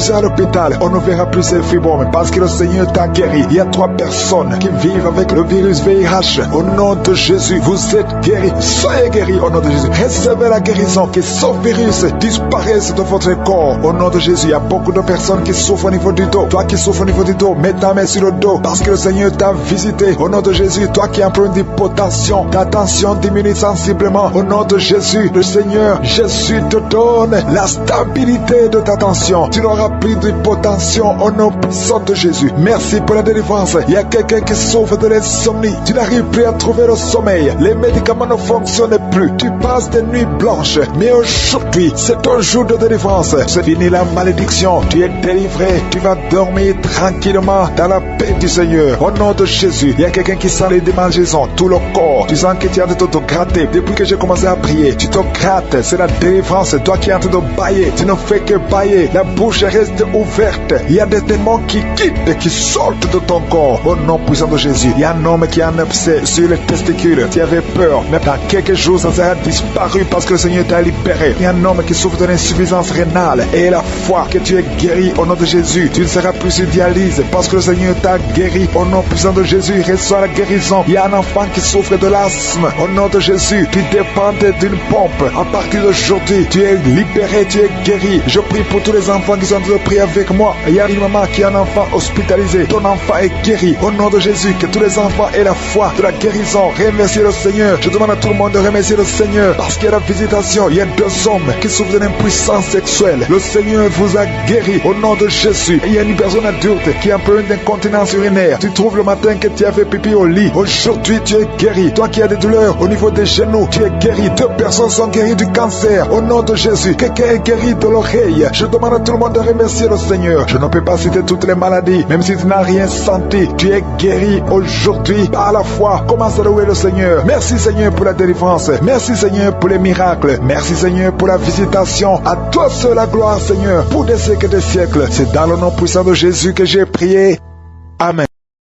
seras à l'hôpital, on ne verra plus ces fibromes parce que le Seigneur t'a guéri. Il y a 3 personnes qui vivent avec le virus VIH. Au nom de Jésus, vous êtes guéris. Soyez guéris au nom de Jésus. Recevez la guérison. Que ce virus disparaisse de votre corps. Au nom de Jésus, il y a beaucoup de personnes qui souffrent au niveau du dos. Toi qui souffres au niveau du dos, mets ta main sur le dos parce que le Seigneur t'a visité. Au nom de Jésus, toi qui as un problème d'hypotension, ta tension diminue sensiblement. Au nom de Jésus, le Seigneur Jésus te donne la stabilité de ta tension. Tu n'auras plus d'hypotension au nom puissant de Jésus. Merci pour la délivrance. Il y a quelqu'un qui souffre de l'insomnie. Tu n'arrives plus à trouver le sommeil. Les médicaments ne fonctionnent plus. Tu passes des nuits blanches. Mais aujourd'hui, c'est un jour de délivrance. C'est fini la malédiction. Tu es délivré. Tu vas dormir tranquillement dans la paix du Seigneur. Au nom de Jésus, il y a quelqu'un qui sent les démangeaisons, tout le corps. Tu sens que tu es en train de te gratter. Depuis que j'ai commencé à prier, tu te grattes. C'est la délivrance. Toi qui es en train de bailler, tu ne fais que bailler. La bouche reste ouverte. Il y a des démons qui quittent, qui sortent de ton corps. Au nom puissant de Jésus, il y a un homme qui a un abcès sur les testicules. Tu avais peur, mais dans quelques quelques jours, ça sera disparu parce que le Seigneur t'a libéré. Il y a un homme qui souffre d'une insuffisance rénale et la foi que tu es guéri au nom de Jésus. Tu ne seras plus sur dialyse parce que le Seigneur t'a guéri au nom puissant de Jésus. Reçois la guérison. Il y a un enfant qui souffre de l'asthme au nom de Jésus. Tu dépends d'une pompe. À partir d'aujourd'hui, tu es libéré, tu es guéri. Je prie pour tous les enfants qui sont en train de prier avec moi. Il y a une maman qui a un enfant hospitalisé. Ton enfant est guéri au nom de Jésus. Que tous les enfants aient la foi de la guérison. Remerciez le Seigneur. Je demande à tout le monde de remercier le Seigneur parce qu'il y a la visitation. Il y a 2 hommes qui souffrent d'une impuissance sexuelle. Le Seigneur vous a guéri au nom de Jésus. Et il y a une personne adulte qui a un peu d'incontinence urinaire. Tu trouves le matin que tu as fait pipi au lit. Aujourd'hui, tu es guéri. Toi qui as des douleurs au niveau des genoux, tu es guéri. 2 personnes sont guéries du cancer au nom de Jésus. Quelqu'un est guéri de l'oreille. Je demande à tout le monde de remercier le Seigneur. Je ne peux pas citer toutes les maladies. Même si tu n'as rien senti, tu es guéri aujourd'hui par la foi. Commence à louer le Seigneur. Merci Seigneur pour la délivrance. Merci Seigneur pour les miracles. Merci Seigneur pour la visitation. À toi seul la gloire Seigneur pour des siècles et des siècles. C'est dans le nom puissant de Jésus que j'ai prié. Amen.